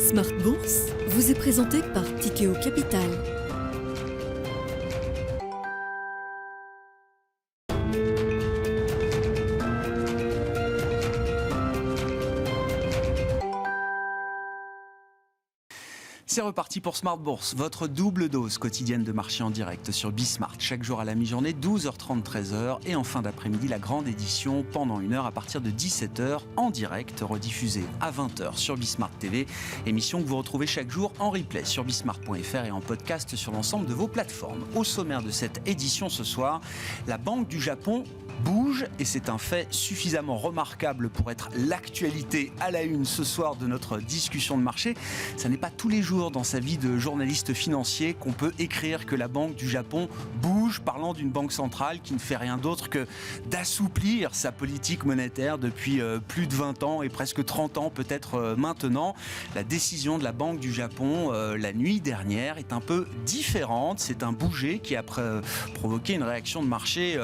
Smart Bourse vous est présenté par Tikeo Capital. C'est reparti pour Smart Bourse, votre double dose quotidienne de marché en direct sur Bismart. Chaque jour à la mi-journée, 12h30, 13h. Et en fin d'après-midi, la grande édition pendant une heure à partir de 17h en direct, rediffusée à 20h sur Bismart TV. Émission que vous retrouvez chaque jour en replay sur bismart.fr et en podcast sur l'ensemble de vos plateformes. Au sommaire de cette édition ce soir, la Banque du Japon bouge et c'est un fait suffisamment remarquable pour être l'actualité à la une ce soir de notre discussion de marché. Ça n'est pas tous les jours dans sa vie de journaliste financier qu'on peut écrire que la Banque du Japon bouge, parlant d'une banque centrale qui ne fait rien d'autre que d'assouplir sa politique monétaire depuis plus de 20 ans et presque 30 ans peut-être maintenant. La décision de la Banque du Japon la nuit dernière est un peu différente. C'est un bouger qui a provoqué une réaction de marché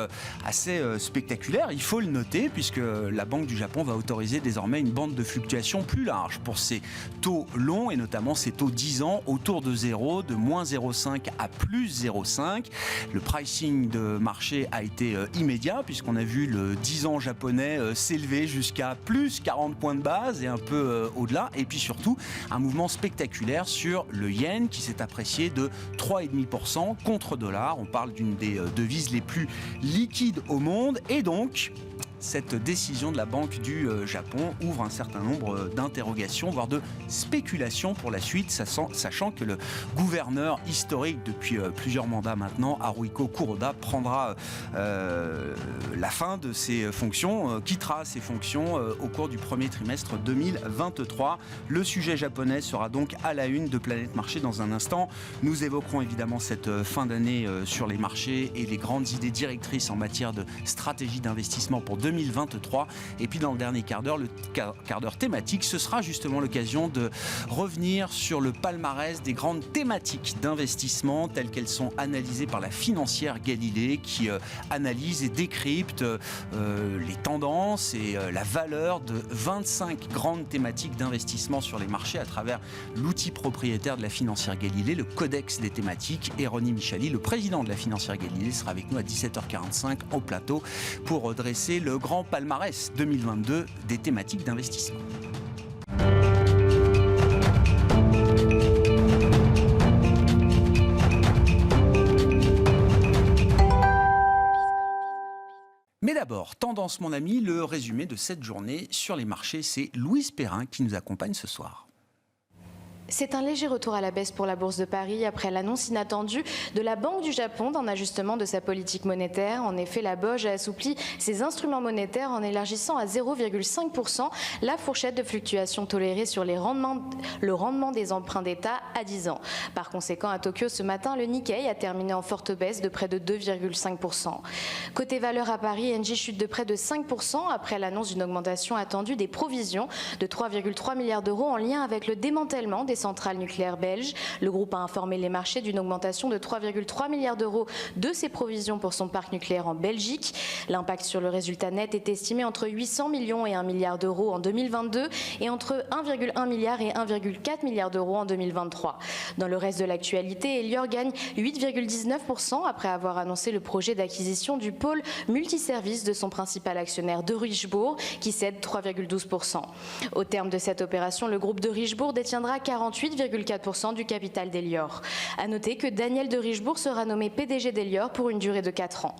assez spectaculaire, il faut le noter, puisque la Banque du Japon va autoriser désormais une bande de fluctuation plus large pour ses taux longs et notamment ses taux 10 ans autour de 0, de moins 0,5 à plus 0,5. Le pricing de marché a été immédiat puisqu'on a vu le 10 ans japonais s'élever jusqu'à plus 40 points de base et un peu au-delà. Et puis surtout, un mouvement spectaculaire sur le yen qui s'est apprécié de 3,5% contre dollar. On parle d'une des devises les plus liquides au monde. Et donc, cette décision de la Banque du Japon ouvre un certain nombre d'interrogations, voire de spéculations pour la suite, sachant que le gouverneur historique depuis plusieurs mandats maintenant, Haruhiko Kuroda, prendra la fin de ses fonctions, quittera ses fonctions au cours du premier trimestre 2023. Le sujet japonais sera donc à la une de Planète Marché dans un instant. Nous évoquerons évidemment cette fin d'année sur les marchés et les grandes idées directrices en matière de stratégie d'investissement pour 2023. Et puis dans le dernier quart d'heure, le quart d'heure thématique, ce sera justement l'occasion de revenir sur le palmarès des grandes thématiques d'investissement telles qu'elles sont analysées par la financière Galilée qui analyse et décrypte les tendances et la valeur de 25 grandes thématiques d'investissement sur les marchés à travers l'outil propriétaire de la financière Galilée, le Codex des thématiques. Et Ronnie Michali, le président de la financière Galilée, sera avec nous à 17h45 au plateau pour dresser le grand palmarès 2022 des thématiques d'investissement. Mais d'abord, tendance mon ami, le résumé de cette journée sur les marchés, c'est Louise Perrin qui nous accompagne ce soir. C'est un léger retour à la baisse pour la Bourse de Paris après l'annonce inattendue de la Banque du Japon d'un ajustement de sa politique monétaire. En effet, la BOJ a assoupli ses instruments monétaires en élargissant à 0,5% la fourchette de fluctuation tolérée sur le rendement des emprunts d'État à 10 ans. Par conséquent, à Tokyo ce matin, le Nikkei a terminé en forte baisse de près de 2,5%. Côté valeur à Paris, Engie chute de près de 5% après l'annonce d'une augmentation attendue des provisions de 3,3 milliards d'euros en lien avec le démantèlement des centrales nucléaires belges. Le groupe a informé les marchés d'une augmentation de 3,3 milliards d'euros de ses provisions pour son parc nucléaire en Belgique. L'impact sur le résultat net est estimé entre 800 millions et 1 milliard d'euros en 2022 et entre 1,1 milliard et 1,4 milliard d'euros en 2023. Dans le reste de l'actualité, Elior gagne 8,19% après avoir annoncé le projet d'acquisition du pôle multiservice de son principal actionnaire de Richebourg qui cède 3,12%. Au terme de cette opération, le groupe de Richebourg détiendra 48,4% du capital d'Elior. À noter que Daniel de Richebourg sera nommé PDG d'Elior pour une durée de 4 ans.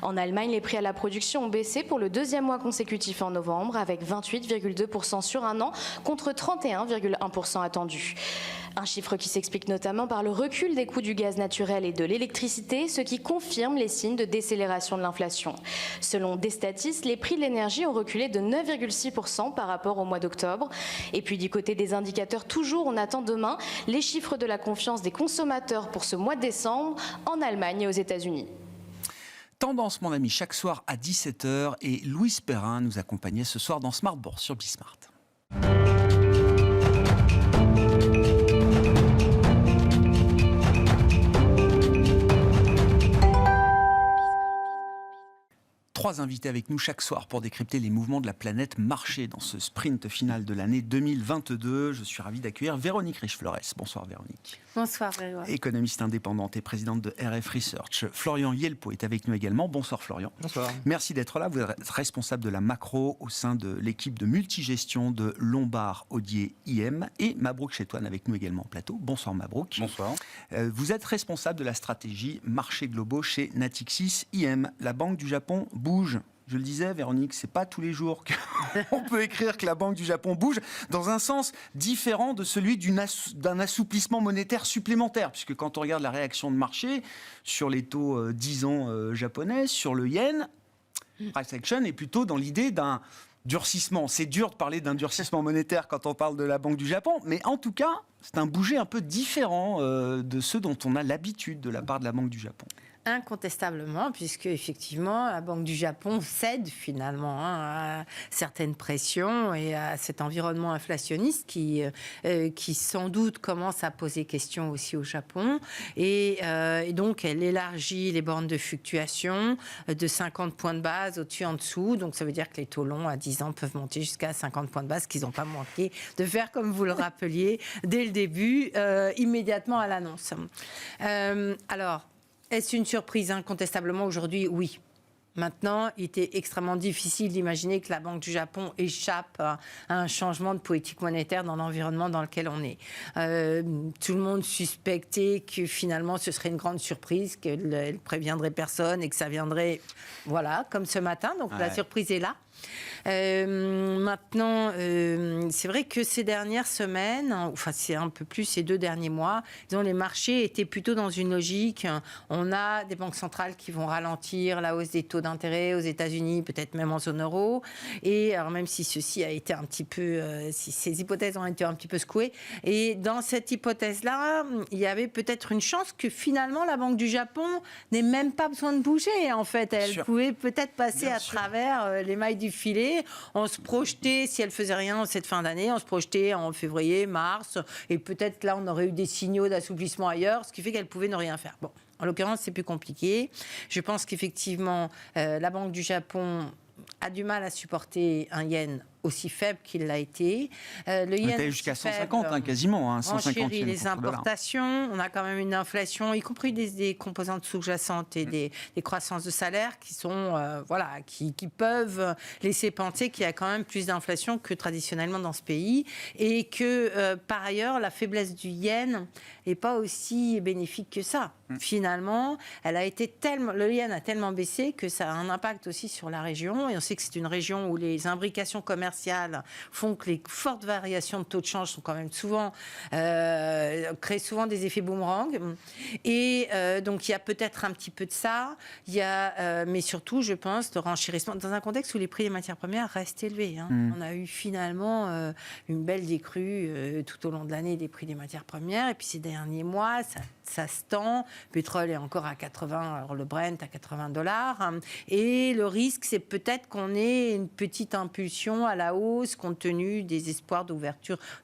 En Allemagne, les prix à la production ont baissé pour le deuxième mois consécutif en novembre, avec 28,2% sur un an contre 31,1% attendu. Un chiffre qui s'explique notamment par le recul des coûts du gaz naturel et de l'électricité, ce qui confirme les signes de décélération de l'inflation. Selon Destatis, les prix de l'énergie ont reculé de 9,6% par rapport au mois d'octobre. Et puis du côté des indicateurs, toujours on attend demain les chiffres de la confiance des consommateurs pour ce mois de décembre en Allemagne et aux États-Unis. Tendance mon ami chaque soir à 17h et Louise Perrin nous accompagnait ce soir dans Smart Bourse sur Bismart. 3 invités avec nous chaque soir pour décrypter les mouvements de la planète marché dans ce sprint final de l'année 2022. Je suis ravi d'accueillir Véronique Riche-Flores. Bonsoir Véronique. Bonsoir Grégoire. Économiste indépendante et présidente de RF Research. Florian Yelpo est avec nous également. Bonsoir Florian. Bonsoir. Merci d'être là. Vous êtes responsable de la macro au sein de l'équipe de multigestion de Lombard Odier IM. Et Mabrouk Chetouane avec nous également en plateau. Bonsoir Mabrouk. Bonsoir. Vous êtes responsable de la stratégie marchés globaux chez Natixis IM. La Banque du Japon bouge. Je le disais, Véronique, c'est pas tous les jours qu'on peut écrire que la Banque du Japon bouge dans un sens différent de celui d'un assouplissement monétaire supplémentaire. Puisque quand on regarde la réaction de marché sur les taux 10 ans japonais, sur le yen, price action est plutôt dans l'idée d'un durcissement. C'est dur de parler d'un durcissement monétaire quand on parle de la Banque du Japon, mais en tout cas, c'est un bouger un peu différent de ceux dont on a l'habitude de la part de la Banque du Japon. Incontestablement, puisque effectivement, la Banque du Japon cède finalement à certaines pressions et à cet environnement inflationniste qui sans doute commence à poser question aussi au Japon. Et donc, elle élargit les bornes de fluctuation de 50 points de base au-dessus en dessous. Donc, ça veut dire que les taux longs à 10 ans peuvent monter jusqu'à 50 points de base, qu'ils n'ont pas manqué de faire, comme vous le rappeliez, dès le début, immédiatement à l'annonce. Alors, est-ce une surprise? Incontestablement aujourd'hui, oui. Maintenant, il était extrêmement difficile d'imaginer que la Banque du Japon échappe à un changement de politique monétaire dans l'environnement dans lequel on est. Tout le monde suspectait que finalement ce serait une grande surprise, qu'elle ne préviendrait personne et que ça viendrait, voilà, comme ce matin. Donc la surprise est là. Maintenant, c'est vrai que ces dernières semaines, enfin c'est un peu plus ces 2 derniers mois, disons, les marchés étaient plutôt dans une logique. On a des banques centrales qui vont ralentir la hausse des taux d'intérêt aux États-Unis, peut-être même en zone euro. Et alors même si ceci a été un petit peu, si ces hypothèses ont été un petit peu secouées, et dans cette hypothèse-là, il y avait peut-être une chance que finalement la Banque du Japon n'ait même pas besoin de bouger. En fait, elle pouvait peut-être passer à travers les mailles du filet. On se projetait, si elle faisait rien cette fin d'année, on se projetait en février, mars, et peut-être là on aurait eu des signaux d'assouplissement ailleurs, ce qui fait qu'elle pouvait ne rien faire. Bon, en l'occurrence c'est plus compliqué. Je pense qu'effectivement la Banque du Japon a du mal à supporter un yen aussi faible qu'il l'a été. Le yen était jusqu'à 150, quasiment. 150 yens les importations. On a quand même une inflation, y compris des composantes sous-jacentes et des croissances de salaire qui sont, qui peuvent laisser penser qu'il y a quand même plus d'inflation que traditionnellement dans ce pays. Et que, par ailleurs, la faiblesse du yen n'est pas aussi bénéfique que ça. Finalement, le yen a tellement baissé que ça a un impact aussi sur la région. Et on sait que c'est une région où les imbrications commerciales font que les fortes variations de taux de change sont quand même souvent créent souvent des effets boomerang. Et donc il y a peut-être un petit peu de ça. Il y a, mais surtout, je pense, le renchérissement dans un contexte où les prix des matières premières restent élevés. On a eu finalement une belle décrue tout au long de l'année des prix des matières premières. Et puis ces derniers mois, ça se tend. Le pétrole est encore à 80, alors le Brent à $80. Et le risque, c'est peut-être qu'on ait une petite impulsion à la hausse compte tenu des espoirs de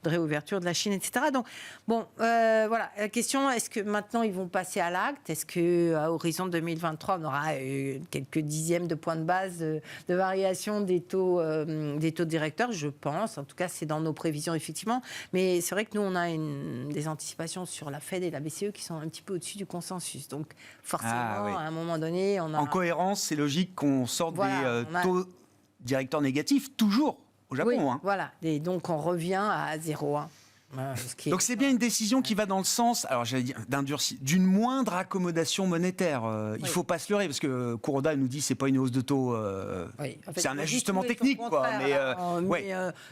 réouverture de la Chine, etc. Donc, bon, voilà. La question, est-ce que maintenant ils vont passer à l'acte? Est-ce qu'à horizon 2023, on aura quelques dixièmes de points de base de variation des taux directeurs? Je pense. En tout cas, c'est dans nos prévisions, effectivement. Mais c'est vrai que nous, on a des anticipations sur la Fed et la BCE qui sont un petit peu au-dessus du consensus. Donc, forcément, à un moment donné, on a... En cohérence, c'est logique qu'on sorte des taux directeurs négatifs, toujours au Japon. Oui, voilà. Et donc, on revient à 0,1. Donc c'est bien une décision qui va dans le sens, alors j'allais dire, d'une moindre accommodation monétaire. Il ne faut pas se leurrer, parce que Kuroda nous dit que ce n'est pas une hausse de taux, c'est un ajustement technique, quoi.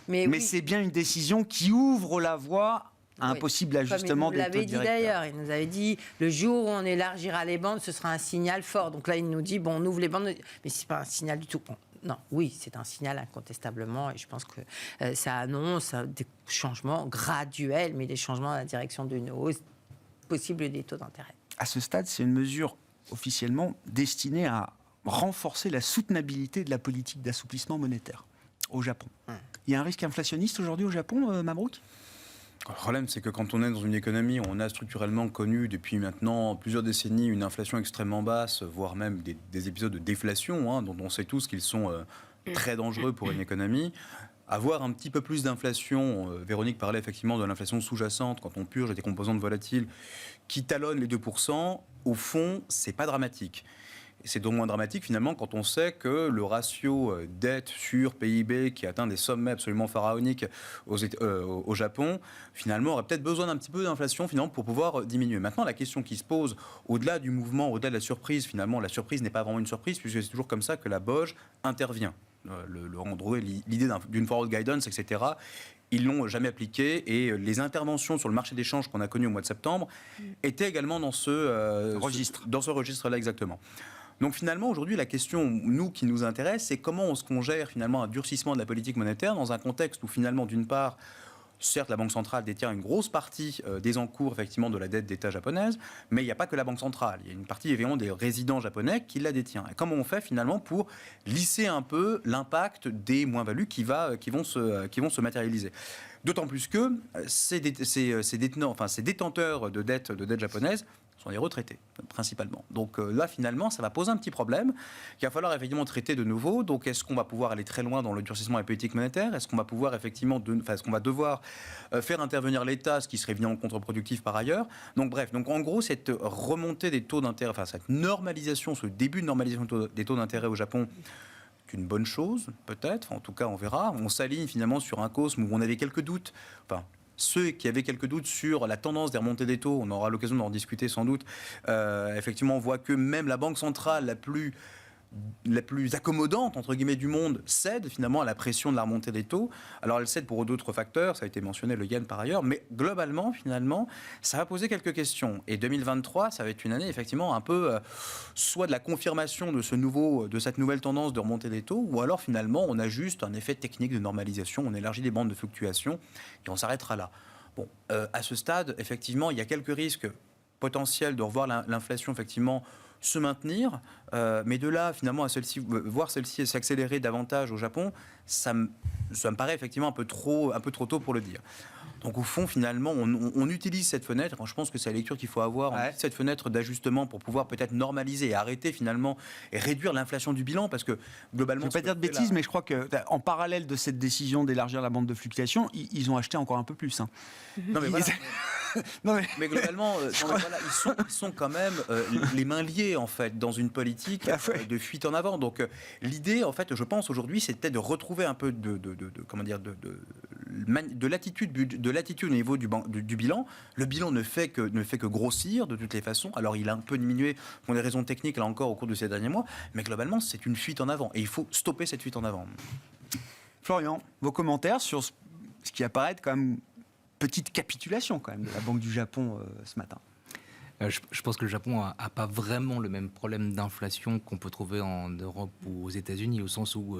Mais c'est bien une décision qui ouvre la voie à un possible ajustement des taux directeurs. Il nous l'avait dit d'ailleurs, il nous avait dit le jour où on élargira les bandes, ce sera un signal fort. Donc là, il nous dit, on ouvre les bandes, mais ce n'est pas un signal du tout. Non, oui, c'est un signal incontestablement, et je pense que ça annonce des changements graduels, mais des changements dans la direction d'une hausse possible des taux d'intérêt. À ce stade, c'est une mesure officiellement destinée à renforcer la soutenabilité de la politique d'assouplissement monétaire au Japon. Il y a un risque inflationniste aujourd'hui au Japon, Mabrouk ? Le problème, c'est que quand on est dans une économie où on a structurellement connu depuis maintenant plusieurs décennies une inflation extrêmement basse, voire même des épisodes de déflation, dont on sait tous qu'ils sont très dangereux pour une économie, avoir un petit peu plus d'inflation, Véronique parlait effectivement de l'inflation sous-jacente, quand on purge des composantes volatiles qui talonnent les 2%, au fond, c'est pas dramatique. Et c'est d'autant moins dramatique finalement quand on sait que le ratio dette sur PIB qui atteint des sommets absolument pharaoniques au Japon, finalement aurait peut-être besoin d'un petit peu d'inflation finalement pour pouvoir diminuer. Maintenant, la question qui se pose, au-delà du mouvement, au-delà de la surprise, finalement, la surprise n'est pas vraiment une surprise puisque c'est toujours comme ça que la BOJ intervient. L'idée d'une forward guidance, etc., ils l'ont jamais appliqué et les interventions sur le marché des changes qu'on a connues au mois de septembre étaient également dans ce registre-là exactement. Donc finalement, aujourd'hui, la question, nous, qui nous intéresse, c'est comment est-ce qu'on gère finalement un durcissement de la politique monétaire dans un contexte où finalement, d'une part, certes, la Banque centrale détient une grosse partie des encours effectivement de la dette d'État japonaise, mais il n'y a pas que la Banque centrale. Il y a une partie évidemment des résidents japonais qui la détient. Et comment on fait finalement pour lisser un peu l'impact des moins-values qui vont se matérialiser. D'autant plus que ces détenteurs de dette japonaises sont des retraités, principalement. Donc là, finalement, ça va poser un petit problème qu'il va falloir effectivement traiter de nouveau. Donc, est-ce qu'on va pouvoir aller très loin dans le durcissement de la politique monétaire ? Est-ce qu'on va pouvoir effectivement, est-ce qu'on va devoir faire intervenir l'État, ce qui serait évidemment contre-productif par ailleurs ? Donc, bref, donc en gros, cette remontée des taux d'intérêt, enfin cette normalisation, ce début de normalisation des taux d'intérêt au Japon, c'est une bonne chose, peut-être. En tout cas, on verra. On s'aligne finalement sur un cosme où on avait quelques doutes. Enfin, ceux qui avaient quelques doutes sur la tendance des remontées des taux, on aura l'occasion d'en discuter sans doute, effectivement, on voit que même la banque centrale la plus accommodante, entre guillemets, du monde, cède finalement à la pression de la remontée des taux. Alors elle cède pour d'autres facteurs, ça a été mentionné, le yen par ailleurs, mais globalement, finalement, ça va poser quelques questions. Et 2023, ça va être une année, effectivement, un peu soit de la confirmation de cette nouvelle tendance de remontée des taux, ou alors finalement, on a juste un effet technique de normalisation, on élargit les bandes de fluctuation, et on s'arrêtera là. Bon, à ce stade, effectivement, il y a quelques risques potentiels de revoir l'inflation, effectivement, se maintenir, mais de là finalement à voir celle-ci s'accélérer davantage au Japon, ça me paraît effectivement un peu trop tôt pour le dire. Donc au fond, finalement, on utilise cette fenêtre. Je pense que c'est la lecture qu'il faut avoir. Ouais. Cette fenêtre d'ajustement pour pouvoir peut-être normaliser et arrêter finalement et réduire l'inflation du bilan, parce que globalement. Je ne veux pas dire de bêtises, mais je crois qu'en parallèle de cette décision d'élargir la bande de fluctuation, ils ont acheté encore un peu plus. Hein. Non mais voilà. Mais globalement, ils sont quand même les mains liées en fait dans une politique de fuite en avant. Donc l'idée, en fait, je pense aujourd'hui, c'était de retrouver un peu de latitude au niveau du bilan. Le bilan ne fait que grossir de toutes les façons. Alors il a un peu diminué pour des raisons techniques là encore au cours de ces derniers mois, mais globalement c'est une fuite en avant et il faut stopper cette fuite en avant. Florian, vos commentaires sur ce qui apparaît quand même petite capitulation quand même de la Banque du Japon ce matin. Je pense que le Japon n'a pas vraiment le même problème d'inflation qu'on peut trouver en Europe ou aux États-Unis, au sens où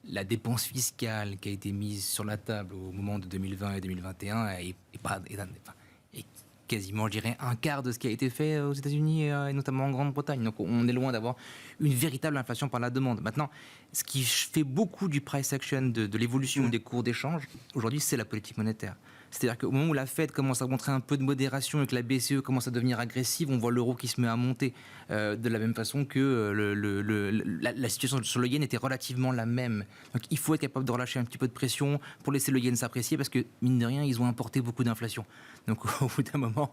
la dépense fiscale qui a été mise sur la table au moment de 2020 et 2021 est quasiment, je dirais, un quart de ce qui a été fait aux États-Unis et notamment en Grande-Bretagne. Donc on est loin d'avoir une véritable inflation par la demande. Maintenant, ce qui fait beaucoup du price action, de l'évolution des cours d'échange, aujourd'hui, c'est la politique monétaire. C'est-à-dire qu'au moment où la Fed commence à montrer un peu de modération et que la BCE commence à devenir agressive, on voit l'euro qui se met à monter de la même façon que la situation sur le yen était relativement la même. Donc il faut être capable de relâcher un petit peu de pression pour laisser le yen s'apprécier parce que, mine de rien, ils ont importé beaucoup d'inflation. Donc au bout d'un moment,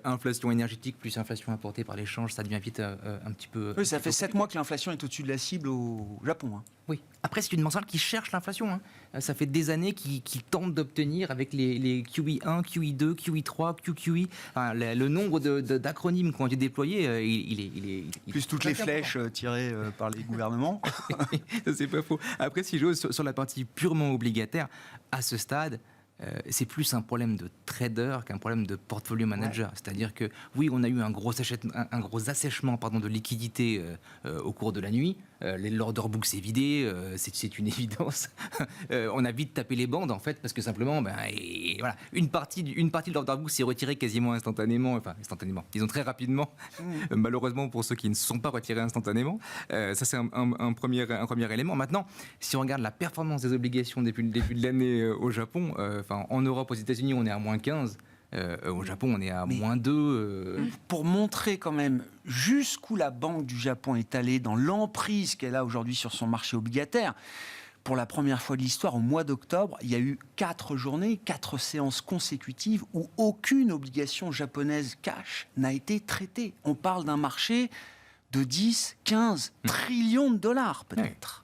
inflation énergétique plus inflation importée par l'échange, ça devient vite un petit peu... Oui, ça fait 7 mois que l'inflation est au-dessus de la cible au Japon. Hein. Oui. Après, c'est une banque centrale qui cherche l'inflation. Hein. Ça fait des années qu'ils tentent d'obtenir avec les QE1, QE2, QE3, QQE. Enfin, le nombre d'acronymes qui ont été déployés, il est plus toutes les flèches tirées par les gouvernements. C'est pas faux. Après, si je vais sur la partie purement obligataire, à ce stade, c'est plus un problème de trader qu'un problème de portfolio manager. Ouais. C'est-à-dire que, oui, on a eu un gros assèchement de liquidités au cours de la nuit. l'order book s'est vidé, c'est une évidence. On a vite tapé les bandes en fait parce que simplement, voilà, une partie de l'order book s'est retirée quasiment instantanément, disons très rapidement, malheureusement pour ceux qui ne se sont pas retirés instantanément. Ça c'est un premier élément. Maintenant, si on regarde la performance des obligations depuis le début de l'année au Japon, en Europe, aux États-Unis, on est à -15. Au Japon, on est à -2. Pour montrer quand même jusqu'où la Banque du Japon est allée dans l'emprise qu'elle a aujourd'hui sur son marché obligataire, pour la première fois de l'histoire, au mois d'octobre, il y a eu 4 journées, 4 séances consécutives où aucune obligation japonaise cash n'a été traitée. On parle d'un marché de 10, 15 trillions de dollars peut-être.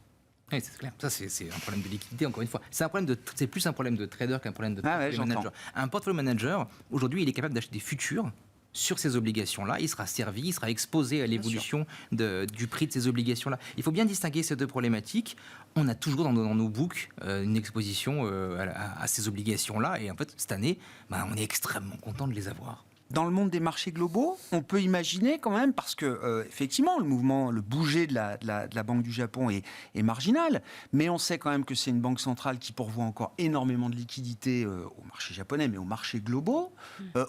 Oui, c'est clair. Ça, c'est un problème de liquidité, encore une fois. C'est plus un problème de trader qu'un problème de portfolio manager. Un portfolio manager, aujourd'hui, il est capable d'acheter des futurs sur ces obligations-là. Il sera servi, il sera exposé à l'évolution du prix de ces obligations-là. Il faut bien distinguer ces deux problématiques. On a toujours dans nos books une exposition à ces obligations-là. Et en fait, cette année, on est extrêmement content de les avoir. Dans le monde des marchés globaux, on peut imaginer quand même, parce que effectivement, le bouger de la Banque du Japon est marginal, mais on sait quand même que c'est une banque centrale qui pourvoit encore énormément de liquidités au marché japonais, mais aux marchés globaux.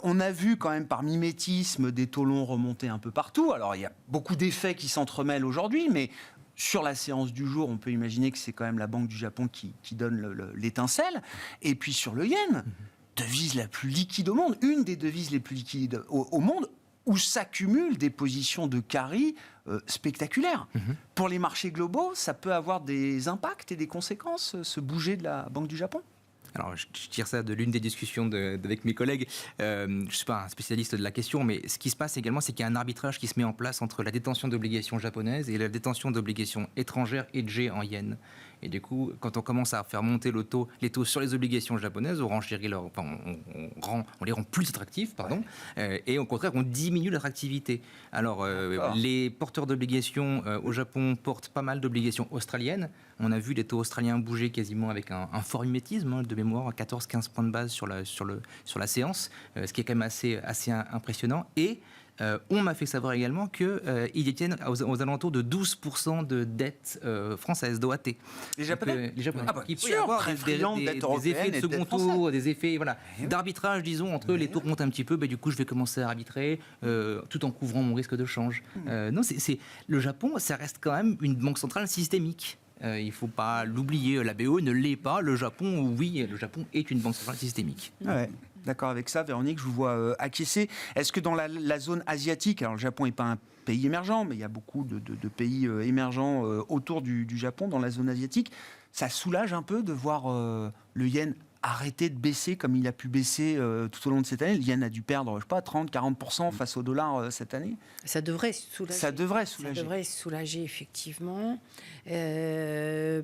On a vu quand même par mimétisme des taux longs remonter un peu partout. Alors il y a beaucoup d'effets qui s'entremêlent aujourd'hui, mais sur la séance du jour, on peut imaginer que c'est quand même la Banque du Japon qui donne l'étincelle. Et puis sur le yen, devise la plus liquide au monde, une des devises les plus liquides au monde, où s'accumulent des positions de carry spectaculaires. Pour les marchés globaux, ça peut avoir des impacts et des conséquences, ce bouger de la Banque du Japon. Alors, je tire ça de l'une des discussions avec mes collègues. Je ne suis pas un spécialiste de la question, mais ce qui se passe également, c'est qu'il y a un arbitrage qui se met en place entre la détention d'obligations japonaises et la détention d'obligations étrangères hedgées en yens. Et du coup, quand on commence à faire monter les taux sur les obligations japonaises, on les rend plus attractifs, et au contraire, on diminue l'attractivité. Alors, les porteurs d'obligations au Japon portent pas mal d'obligations australiennes. On a vu les taux australiens bouger quasiment avec un fort mimétisme, de mémoire, à 14-15 points de base sur la séance, ce qui est quand même assez impressionnant. Et on m'a fait savoir également qu'ils détiennent aux alentours de 12% de dettes françaises, d'OAT. Les Japonais. Les Japonais. Bien il peut y sûr, avoir très des friands de dettes européennes effets de et de second dettes françaises. tour, des effets d'arbitrage, disons, entre les taux remontent un petit peu, du coup je vais commencer à arbitrer tout en couvrant mon risque de change. Non, le Japon, ça reste quand même une banque centrale systémique. Il ne faut pas l'oublier, la BOE ne l'est pas. Le Japon, oui, le Japon est une banque centrale systémique. Ouais. D'accord avec ça, Véronique, je vous vois acquiescer. Est-ce que dans la zone asiatique, alors le Japon n'est pas un pays émergent, mais il y a beaucoup de pays émergents autour du Japon, dans la zone asiatique, ça soulage un peu de voir le yen arrêter de baisser comme il a pu baisser tout au long de cette année? Le yen a dû perdre, je sais pas, 30-40% face au dollar cette année. Ça devrait soulager. Ça devrait soulager. Ça devrait soulager, effectivement,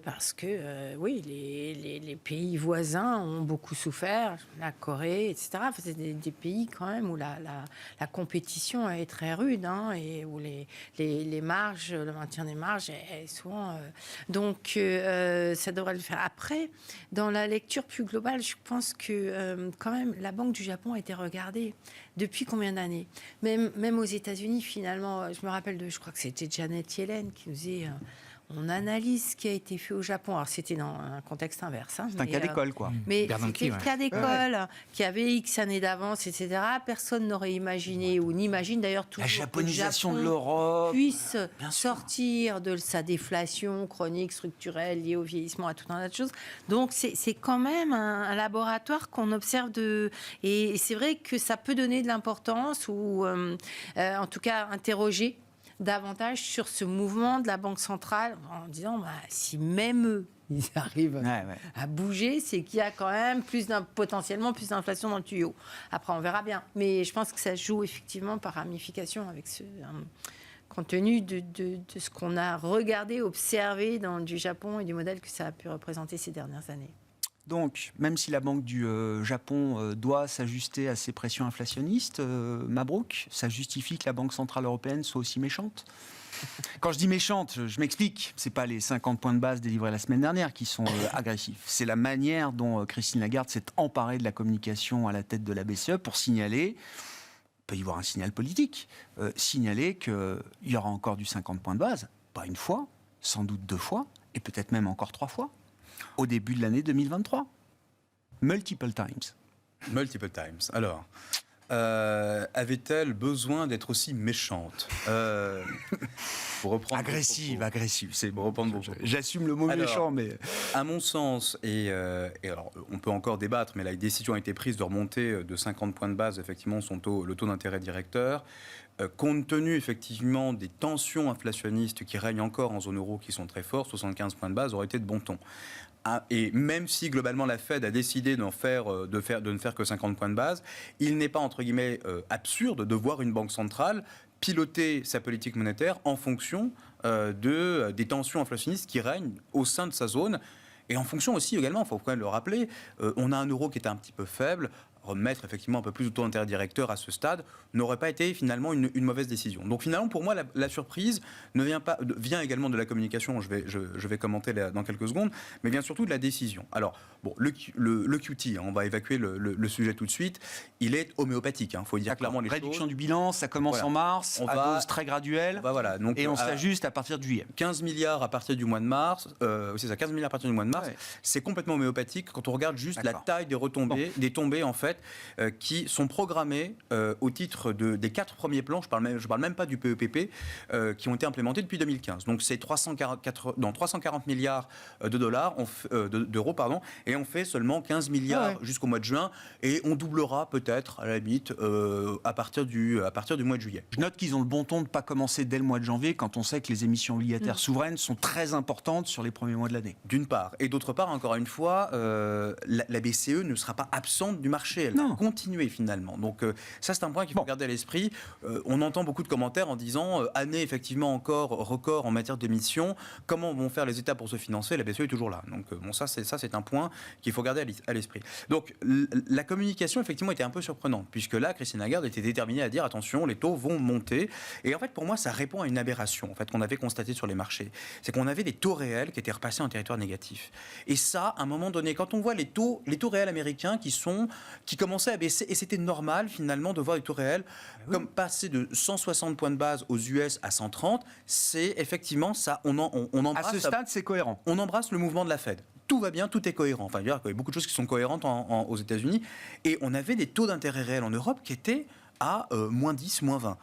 parce que, oui, les pays voisins ont beaucoup souffert, la Corée, etc. Enfin, c'est des pays, quand même, où la compétition est très rude, et où les marges, le maintien des marges est souvent... donc, ça devrait le faire. Après, dans la lecture plus globale, je pense que quand même la Banque du Japon a été regardée depuis combien d'années, même aux États-Unis finalement. Je me rappelle je crois que c'était Janet Yellen qui nous disait on analyse ce qui a été fait au Japon. Alors c'était dans un contexte inverse. C'est un cas d'école, quoi. Mais c'était le cas d'école qui avait X années d'avance, etc. Personne n'aurait imaginé ou n'imagine d'ailleurs tout la japonisation de l'Europe puisse sortir de sa déflation chronique, structurelle, liée au vieillissement, à tout un tas de choses. Donc c'est quand même un laboratoire qu'on observe et c'est vrai que ça peut donner de l'importance ou en tout cas interroger davantage sur ce mouvement de la Banque centrale en disant si même eux ils arrivent à bouger, c'est qu'il y a quand même potentiellement plus d'inflation dans le tuyau. Après on verra bien, mais je pense que ça joue effectivement par ramification avec compte tenu de ce qu'on a regardé, observé du Japon et du modèle que ça a pu représenter ces dernières années. Donc, même si la Banque du Japon doit s'ajuster à ces pressions inflationnistes, Mabrouk, ça justifie que la Banque Centrale Européenne soit aussi méchante? Quand je dis méchante, je m'explique. Ce n'est pas les 50 points de base délivrés la semaine dernière qui sont agressifs. C'est la manière dont Christine Lagarde s'est emparée de la communication à la tête de la BCE pour signaler, il peut y avoir un signal politique, signaler qu'il y aura encore du 50 points de base, pas une fois, sans doute 2 fois, et peut-être même encore 3 fois, au début de l'année 2023. Multiple times. Multiple times. Alors, avait-elle besoin d'être aussi méchante Pour reprendre Agressive, c'est Pour reprendre vos propos. J'assume le mot Alors, méchant, mais... À mon sens, et alors on peut encore débattre, mais la décision a été prise de remonter de 50 points de base effectivement le taux d'intérêt directeur. Compte tenu effectivement des tensions inflationnistes qui règnent encore en zone euro, qui sont très fortes, 75 points de base aurait été de bon ton. Et même si globalement la Fed a décidé de ne faire que 50 points de base, il n'est pas entre guillemets absurde de voir une banque centrale piloter sa politique monétaire en fonction des tensions inflationnistes qui règnent au sein de sa zone. Et en fonction aussi également, il faut quand même le rappeler, on a un euro qui était un petit peu faible. Remettre effectivement un peu plus de taux d'intérêt directeur à ce stade n'aurait pas été finalement une mauvaise décision. Donc finalement, pour moi, la surprise vient également de la communication, je vais commenter dans quelques secondes, mais vient surtout de la décision. Alors, bon, le QT, on va évacuer le sujet tout de suite, il est homéopathique, il faut dire clairement les Réduction choses. du bilan, ça commence en mars, à dose très graduelle, et on s'ajuste à partir de juillet. 15 milliards à partir du mois de mars, c'est ça, 15 milliards à partir du mois de mars, c'est complètement homéopathique quand on regarde juste la taille des retombées, des tombées en fait, qui sont programmés au titre des 4 premiers plans, je parle même pas du PEPP, qui ont été implémentés depuis 2015. Donc c'est 340 milliards de dollars, d'euros, et on fait seulement 15 milliards jusqu'au mois de juin, et on doublera peut-être, à la limite, à partir du mois de juillet. Je note qu'ils ont le bon ton de ne pas commencer dès le mois de janvier, quand on sait que les émissions obligataires souveraines sont très importantes sur les premiers mois de l'année. D'une part. Et d'autre part, encore une fois, la BCE ne sera pas absente du marché. Elle va continuer finalement. Donc ça, c'est un point qu'il faut garder à l'esprit. On entend beaucoup de commentaires en disant année effectivement encore record en matière d'émissions. Comment vont faire les États pour se financer? La BCE est toujours là. Donc ça c'est un point qu'il faut garder à l'esprit. Donc la communication effectivement était un peu surprenante, puisque là, Christine Lagarde était déterminée à dire attention, les taux vont monter. Et en fait, pour moi, ça répond à une aberration en fait qu'on avait constatée sur les marchés. C'est qu'on avait des taux réels qui étaient repassés en territoire négatif. Et ça, à un moment donné, quand on voit les taux réels américains qui commençaient à baisser, et c'était normal finalement de voir les taux réels comme passer de 160 points de base aux US à 130, c'est effectivement ça, on embrasse... À ce stade, c'est cohérent. On embrasse le mouvement de la Fed. Tout va bien, tout est cohérent. Enfin, il y a beaucoup de choses qui sont cohérentes aux États-Unis. Et on avait des taux d'intérêt réels en Europe qui étaient à moins 10, moins 20.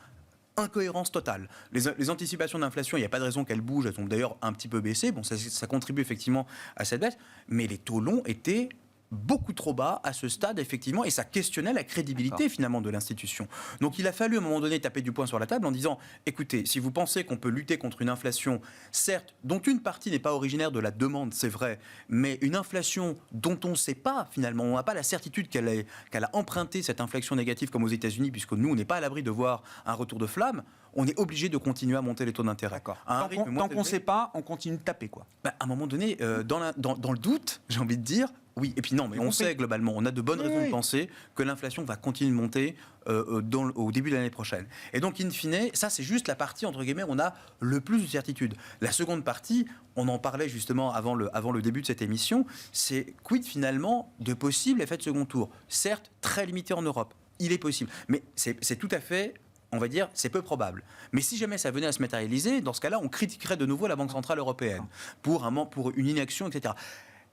Incohérence totale. Les anticipations d'inflation, il n'y a pas de raison qu'elles bougent. Elles ont d'ailleurs un petit peu baissé. Bon, ça contribue effectivement à cette baisse. Mais les taux longs étaient beaucoup trop bas à ce stade, effectivement, et ça questionnait la crédibilité finalement de l'institution. Donc il a fallu à un moment donné taper du poing sur la table en disant, écoutez, si vous pensez qu'on peut lutter contre une inflation, certes, dont une partie n'est pas originaire de la demande, c'est vrai, mais une inflation dont on ne sait pas finalement, on n'a pas la certitude qu'elle a emprunté cette inflation négative comme aux États-Unis, puisque nous, on n'est pas à l'abri de voir un retour de flamme, on est obligé de continuer à monter les taux d'intérêt. Tant qu'on ne sait pas, on continue de taper, quoi. À un moment donné, dans le doute, j'ai envie de dire, oui, et puis non, mais on sait globalement, on a de bonnes raisons de penser que l'inflation va continuer de monter au début de l'année prochaine. Et donc, in fine, ça c'est juste la partie, entre guillemets, où on a le plus de certitude. La seconde partie, on en parlait justement avant le début de cette émission, c'est quid finalement de possibles effets de second tour. Certes, très limité en Europe, il est possible, mais c'est tout à fait... On va dire, c'est peu probable. Mais si jamais ça venait à se matérialiser, dans ce cas-là, on critiquerait de nouveau la Banque Centrale Européenne pour une inaction, etc.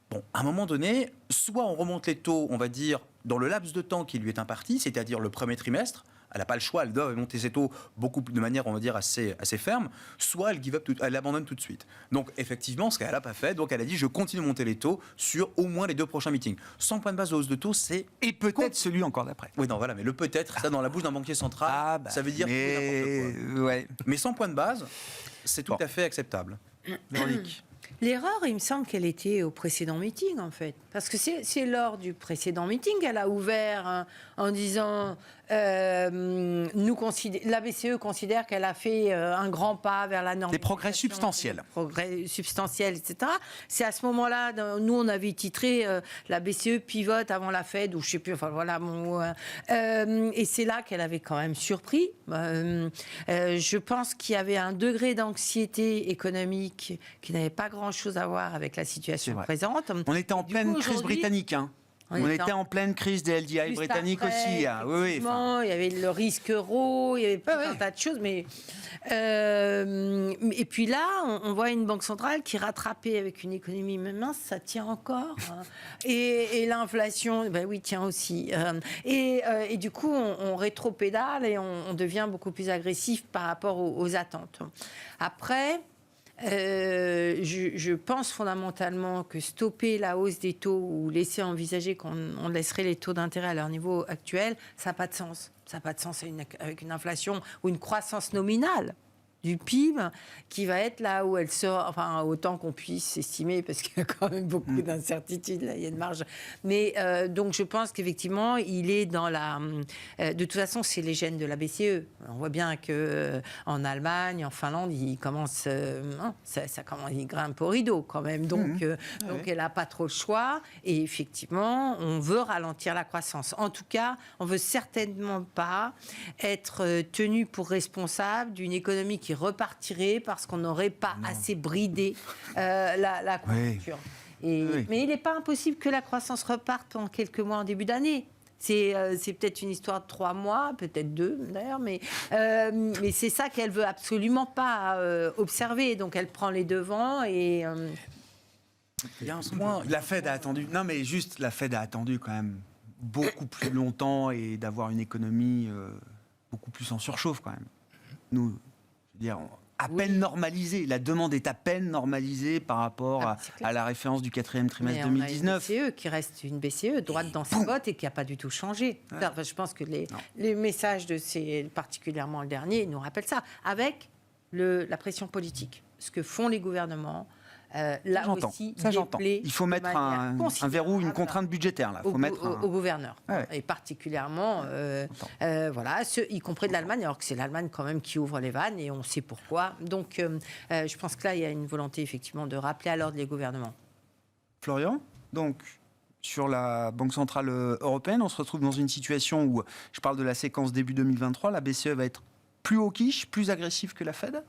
Bon, à un moment donné, soit on remonte les taux, on va dire, dans le laps de temps qui lui est imparti, c'est-à-dire le premier trimestre, elle n'a pas le choix, elle doit monter ses taux de manière, on va dire, assez ferme, soit elle give up, elle abandonne tout de suite. Donc, effectivement, ce qu'elle n'a pas fait, donc elle a dit, je continue de monter les taux sur au moins les 2 prochains meetings. 100 points de base de hausse de taux, c'est... Et peut-être celui encore d'après. Oui, non, voilà, mais le peut-être, ça, dans la bouche d'un banquier central, ça veut dire n'importe quoi. Ouais. Mais 100 points de base, c'est tout à fait acceptable. Véronique. L'erreur, il me semble qu'elle était au précédent meeting, en fait. Parce que c'est lors du précédent meeting qu'elle a ouvert en disant la BCE considère qu'elle a fait un grand pas vers la normalisation. Des progrès substantiels. Des progrès substantiels, etc. C'est à ce moment-là, nous, on avait titré la BCE pivote avant la Fed, ou je ne sais plus, enfin voilà. Et c'est là qu'elle avait quand même surpris. Je pense qu'il y avait un degré d'anxiété économique qui n'avait pas grand-chose à voir avec la situation présente. On était en pleine crise britannique, hein. On était en pleine crise des LDI Juste britanniques après, aussi. Hein. Oui, oui, effectivement, il y avait le risque euro, il y avait tout un tas de choses. Mais et puis là, on voit une banque centrale qui, rattrapée avec une économie mince, ça tient encore. Hein. Et l'inflation, ben oui, tient aussi. Et du coup, on rétropédale et on devient beaucoup plus agressif par rapport aux attentes. Après... je pense fondamentalement que stopper la hausse des taux ou laisser envisager qu'on laisserait les taux d'intérêt à leur niveau actuel, ça n'a pas de sens. Ça n'a pas de sens avec une inflation ou une croissance nominale du PIB qui va être là où elle sera, enfin autant qu'on puisse estimer, parce qu'il y a quand même beaucoup d'incertitudes, là, il y a une marge. Mais donc je pense qu'effectivement, il est dans la... de toute façon, c'est les gènes de la BCE. On voit bien qu'en Allemagne, en Finlande, il commence... il grimpe au rideau quand même. Donc, elle n'a pas trop le choix. Et effectivement, on veut ralentir la croissance. En tout cas, on ne veut certainement pas être tenu pour responsable d'une économie qui repartirait parce qu'on n'aurait pas assez bridé la conjoncture. Mais il n'est pas impossible que la croissance reparte en quelques mois en début d'année. C'est peut-être une histoire de 3 mois, peut-être 2 d'ailleurs, mais c'est ça qu'elle veut absolument pas observer. Donc elle prend les devants et... Il y a un point, la Fed a attendu. Non, mais juste, la Fed a attendu quand même beaucoup plus longtemps et d'avoir une économie beaucoup plus en surchauffe quand même. Nous, je veux dire, à peine normalisée. La demande est à peine normalisée par rapport à la référence du 4e trimestre 2019. Mais on a une BCE qui reste une BCE droite dans ses bottes et qui n'a pas du tout changé. Ouais. Enfin, je pense que les messages particulièrement le dernier, nous rappellent ça, avec la pression politique. Ce que font les gouvernements. Là aussi, ça j'entends. Il faut mettre un verrou, une contrainte budgétaire là. Au gouverneur, et particulièrement, y compris de l'Allemagne, alors que c'est l'Allemagne quand même qui ouvre les vannes et on sait pourquoi. Donc, je pense que là, il y a une volonté effectivement de rappeler à l'ordre les gouvernements. Florian, donc sur la Banque centrale européenne, on se retrouve dans une situation où, je parle de la séquence début 2023, la BCE va être plus hawkish, plus agressive que la Fed.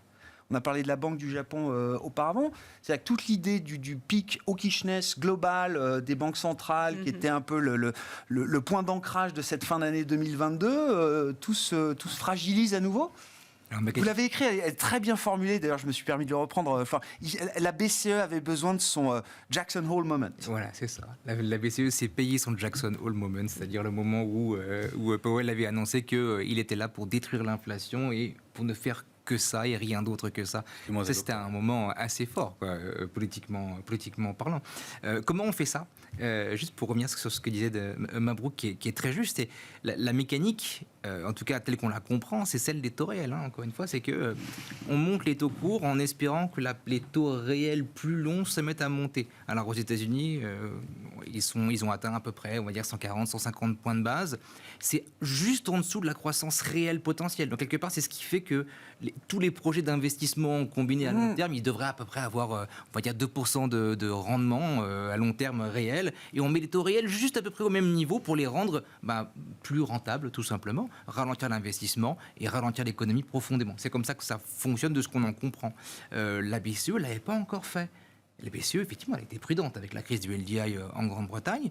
On a parlé de la Banque du Japon auparavant. C'est-à-dire que toute l'idée du pic hawkishness global des banques centrales, qui était un peu le point d'ancrage de cette fin d'année 2022, tout se fragilise à nouveau. Vous l'avez écrit, elle est très bien formulée. D'ailleurs, je me suis permis de le reprendre. Enfin, la BCE avait besoin de son Jackson Hole moment. Voilà, c'est ça. La BCE s'est payé son Jackson Hole moment, c'est-à-dire le moment où Powell avait annoncé qu'il était là pour détruire l'inflation et pour ne faire que ça et rien d'autre que ça. C'était un moment assez fort, quoi, politiquement parlant. Comment on fait ça ? Juste pour revenir sur ce que disait Mabrouk, qui est très juste, c'est la mécanique, en tout cas telle qu'on la comprend, c'est celle des taux réels. Encore une fois, c'est que on monte les taux courts en espérant que les taux réels plus longs se mettent à monter. Alors aux États-Unis, ils ont atteint à peu près, on va dire 140, 150 points de base. C'est juste en dessous de la croissance réelle potentielle. Donc quelque part, c'est ce qui fait que tous les projets d'investissement combinés à long terme, ils devraient à peu près avoir, on va dire 2% de rendement à long terme réel. Et on met les taux réels juste à peu près au même niveau pour les rendre plus rentables, tout simplement, ralentir l'investissement et ralentir l'économie profondément. C'est comme ça que ça fonctionne de ce qu'on en comprend. La BCE ne l'avait pas encore fait. La BCE, effectivement, elle a été prudente avec la crise du LDI en Grande-Bretagne.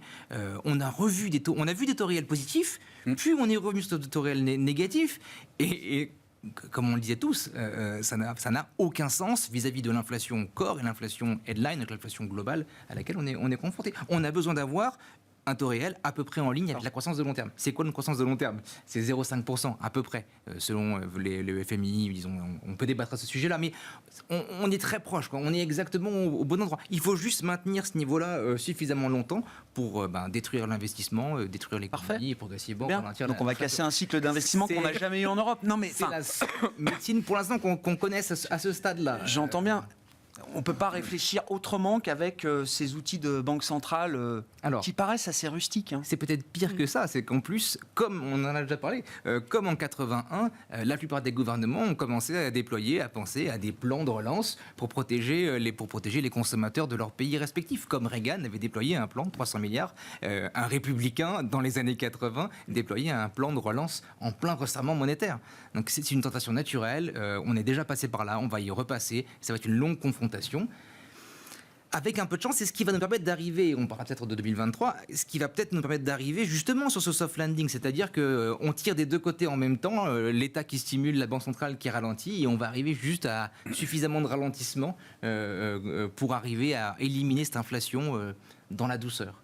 On a vu des taux réels positifs, puis on est revenu sur des taux réels négatifs. Et comme on le disait tous, ça n'a aucun sens vis-à-vis de l'inflation core et l'inflation headline, donc l'inflation globale à laquelle on est confronté. On a besoin d'avoir un taux réel à peu près en ligne avec la croissance de long terme. C'est quoi une croissance de long terme ? C'est 0,5% à peu près, selon le FMI. Disons, on peut débattre à ce sujet-là, mais on est très proche, quoi. On est exactement au bon endroit. Il faut juste maintenir ce niveau-là suffisamment longtemps pour détruire l'investissement, détruire l'économie et progressivement ralentir. Donc on va casser un cycle d'investissement qu'on n'a jamais eu en Europe. Non, mais c'est la médecine pour l'instant qu'on connaisse à ce stade-là. J'entends bien. On ne peut pas réfléchir autrement qu'avec ces outils de banque centrale qui paraissent assez rustiques. C'est peut-être pire que ça. C'est qu'en plus, comme on en a déjà parlé, comme en 81, la plupart des gouvernements ont commencé à penser à des plans de relance pour protéger les consommateurs de leurs pays respectifs. Comme Reagan avait déployé un plan de 300 milliards, un républicain dans les années 80 déployait un plan de relance en plein resserrement monétaire. Donc c'est une tentation naturelle. On est déjà passé par là, on va y repasser. Ça va être une longue confrontation. avec un peu de chance, c'est ce qui va nous permettre d'arriver, on parlera peut-être de 2023, ce qui va peut-être nous permettre d'arriver justement sur ce soft landing, c'est-à-dire qu'on tire des deux côtés en même temps, l'État qui stimule, la Banque centrale qui ralentit, et on va arriver juste à suffisamment de ralentissement pour arriver à éliminer cette inflation dans la douceur.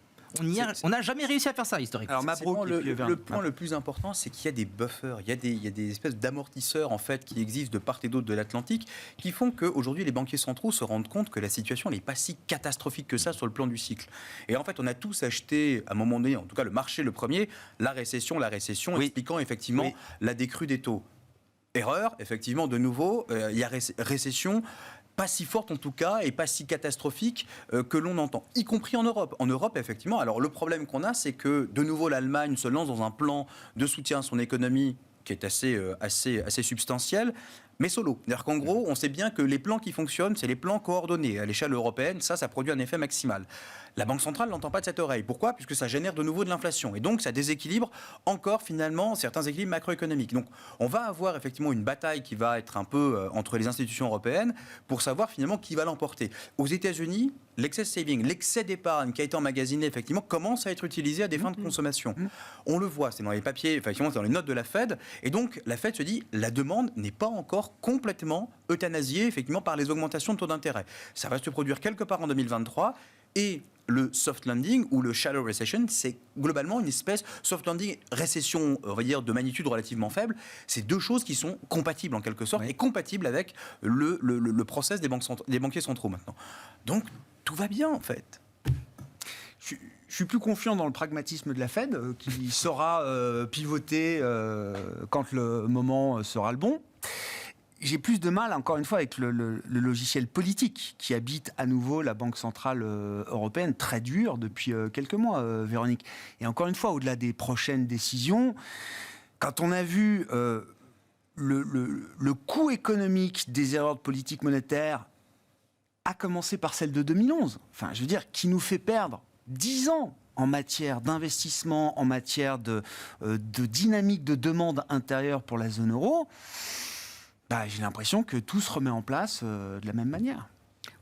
On n'a jamais réussi à faire ça historiquement. Alors Mabrouk, le point le plus important, c'est qu'il y a des buffers, il y a des espèces d'amortisseurs en fait qui existent de part et d'autre de l'Atlantique, qui font qu'aujourd'hui les banquiers centraux se rendent compte que la situation n'est pas si catastrophique que ça sur le plan du cycle. Et en fait, on a tous acheté à un moment donné, en tout cas le marché le premier, la récession, oui. expliquant effectivement la décrue des taux. Erreur, effectivement, de nouveau, il y a récession. Pas si forte en tout cas et pas si catastrophique que l'on entend, y compris en Europe. En Europe, effectivement, alors le problème qu'on a, c'est que de nouveau l'Allemagne se lance dans un plan de soutien à son économie qui est assez substantiel, mais solo. C'est-à-dire qu'en gros, on sait bien que les plans qui fonctionnent, c'est les plans coordonnés. À l'échelle européenne, ça produit un effet maximal. La Banque centrale n'entend pas de cette oreille. Pourquoi ? Puisque ça génère de nouveau de l'inflation. Et donc, ça déséquilibre encore, finalement, certains équilibres macroéconomiques. Donc, on va avoir effectivement une bataille qui va être un peu entre les institutions européennes pour savoir, finalement, qui va l'emporter. Aux États-Unis, l'excess saving, l'excès d'épargne qui a été emmagasiné, effectivement, commence à être utilisé à des fins de consommation. On le voit, c'est dans les papiers, effectivement, c'est dans les notes de la Fed. Et donc, la Fed se dit, la demande n'est pas encore complètement euthanasiée, effectivement, par les augmentations de taux d'intérêt. Ça va se produire quelque part en 2023. Et le soft landing ou le shallow recession, c'est globalement une espèce soft landing, récession, on va dire, de magnitude relativement faible. C'est deux choses qui sont compatibles en quelque sorte et compatibles avec le process des banquiers centraux maintenant. Donc, tout va bien en fait. Je suis plus confiant dans le pragmatisme de la Fed, qui saura pivoter quand le moment sera le bon. J'ai plus de mal, encore une fois, avec le logiciel politique qui habite à nouveau la Banque centrale européenne, très dur depuis quelques mois, Véronique. Et encore une fois, au-delà des prochaines décisions, quand on a vu le coût économique des erreurs de politique monétaire, à commencer par celle de 2011, enfin, je veux dire, qui nous fait perdre 10 ans en matière d'investissement, en matière de dynamique de demande intérieure pour la zone euro, j'ai l'impression que tout se remet en place de la même manière.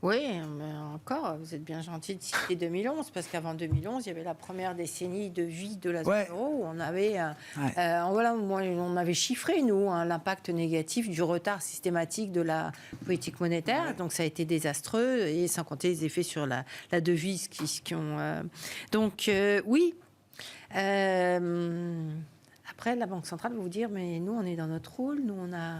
Oui, mais encore, vous êtes bien gentil de citer 2011, parce qu'avant 2011, il y avait la première décennie de vie de la zone euro, où on avait, on avait chiffré, nous, l'impact négatif du retard systématique de la politique monétaire. Donc ça a été désastreux, et sans compter les effets sur la devise qui ont... Donc, oui. Après, la Banque centrale va vous dire, mais nous, on est dans notre rôle, nous, on a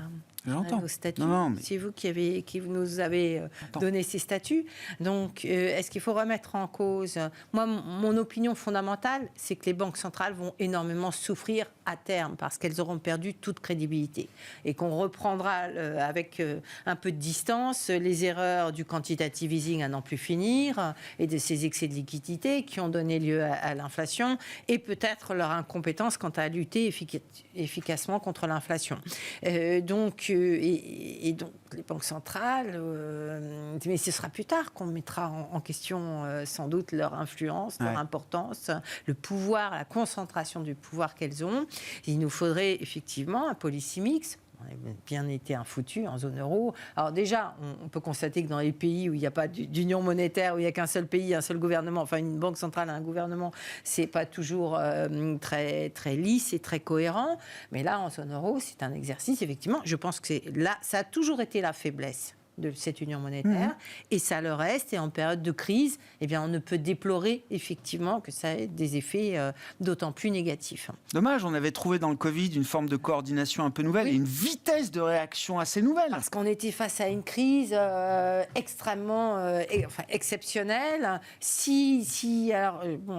nos statuts. Mais... C'est vous qui nous avez donné ces statuts. Donc, est-ce qu'il faut remettre en cause... Moi, mon opinion fondamentale, c'est que les banques centrales vont énormément souffrir à terme parce qu'elles auront perdu toute crédibilité. Et qu'on reprendra avec un peu de distance les erreurs du quantitative easing à n'en plus finir et de ces excès de liquidité qui ont donné lieu à l'inflation et peut-être leur incompétence quant à lutter efficacement contre l'inflation. Donc, les banques centrales, mais ce sera plus tard qu'on mettra en question sans doute leur influence, leur importance, le pouvoir, la concentration du pouvoir qu'elles ont. Il nous faudrait effectivement un policy mix. On a bien été un foutu en zone euro. Alors déjà, on peut constater que dans les pays où il n'y a pas d'union monétaire, où il n'y a qu'un seul pays, un seul gouvernement, enfin une banque centrale, un gouvernement, c'est pas toujours très, très lisse et très cohérent. Mais là, en zone euro, c'est un exercice, effectivement. Je pense que ça a toujours été la faiblesse de cette union monétaire, et ça le reste, et en période de crise, eh bien, on ne peut déplorer effectivement que ça ait des effets d'autant plus négatifs. Dommage, on avait trouvé dans le Covid une forme de coordination un peu nouvelle et une vitesse de réaction assez nouvelle. Parce qu'on était face à une crise extrêmement exceptionnelle. Alors,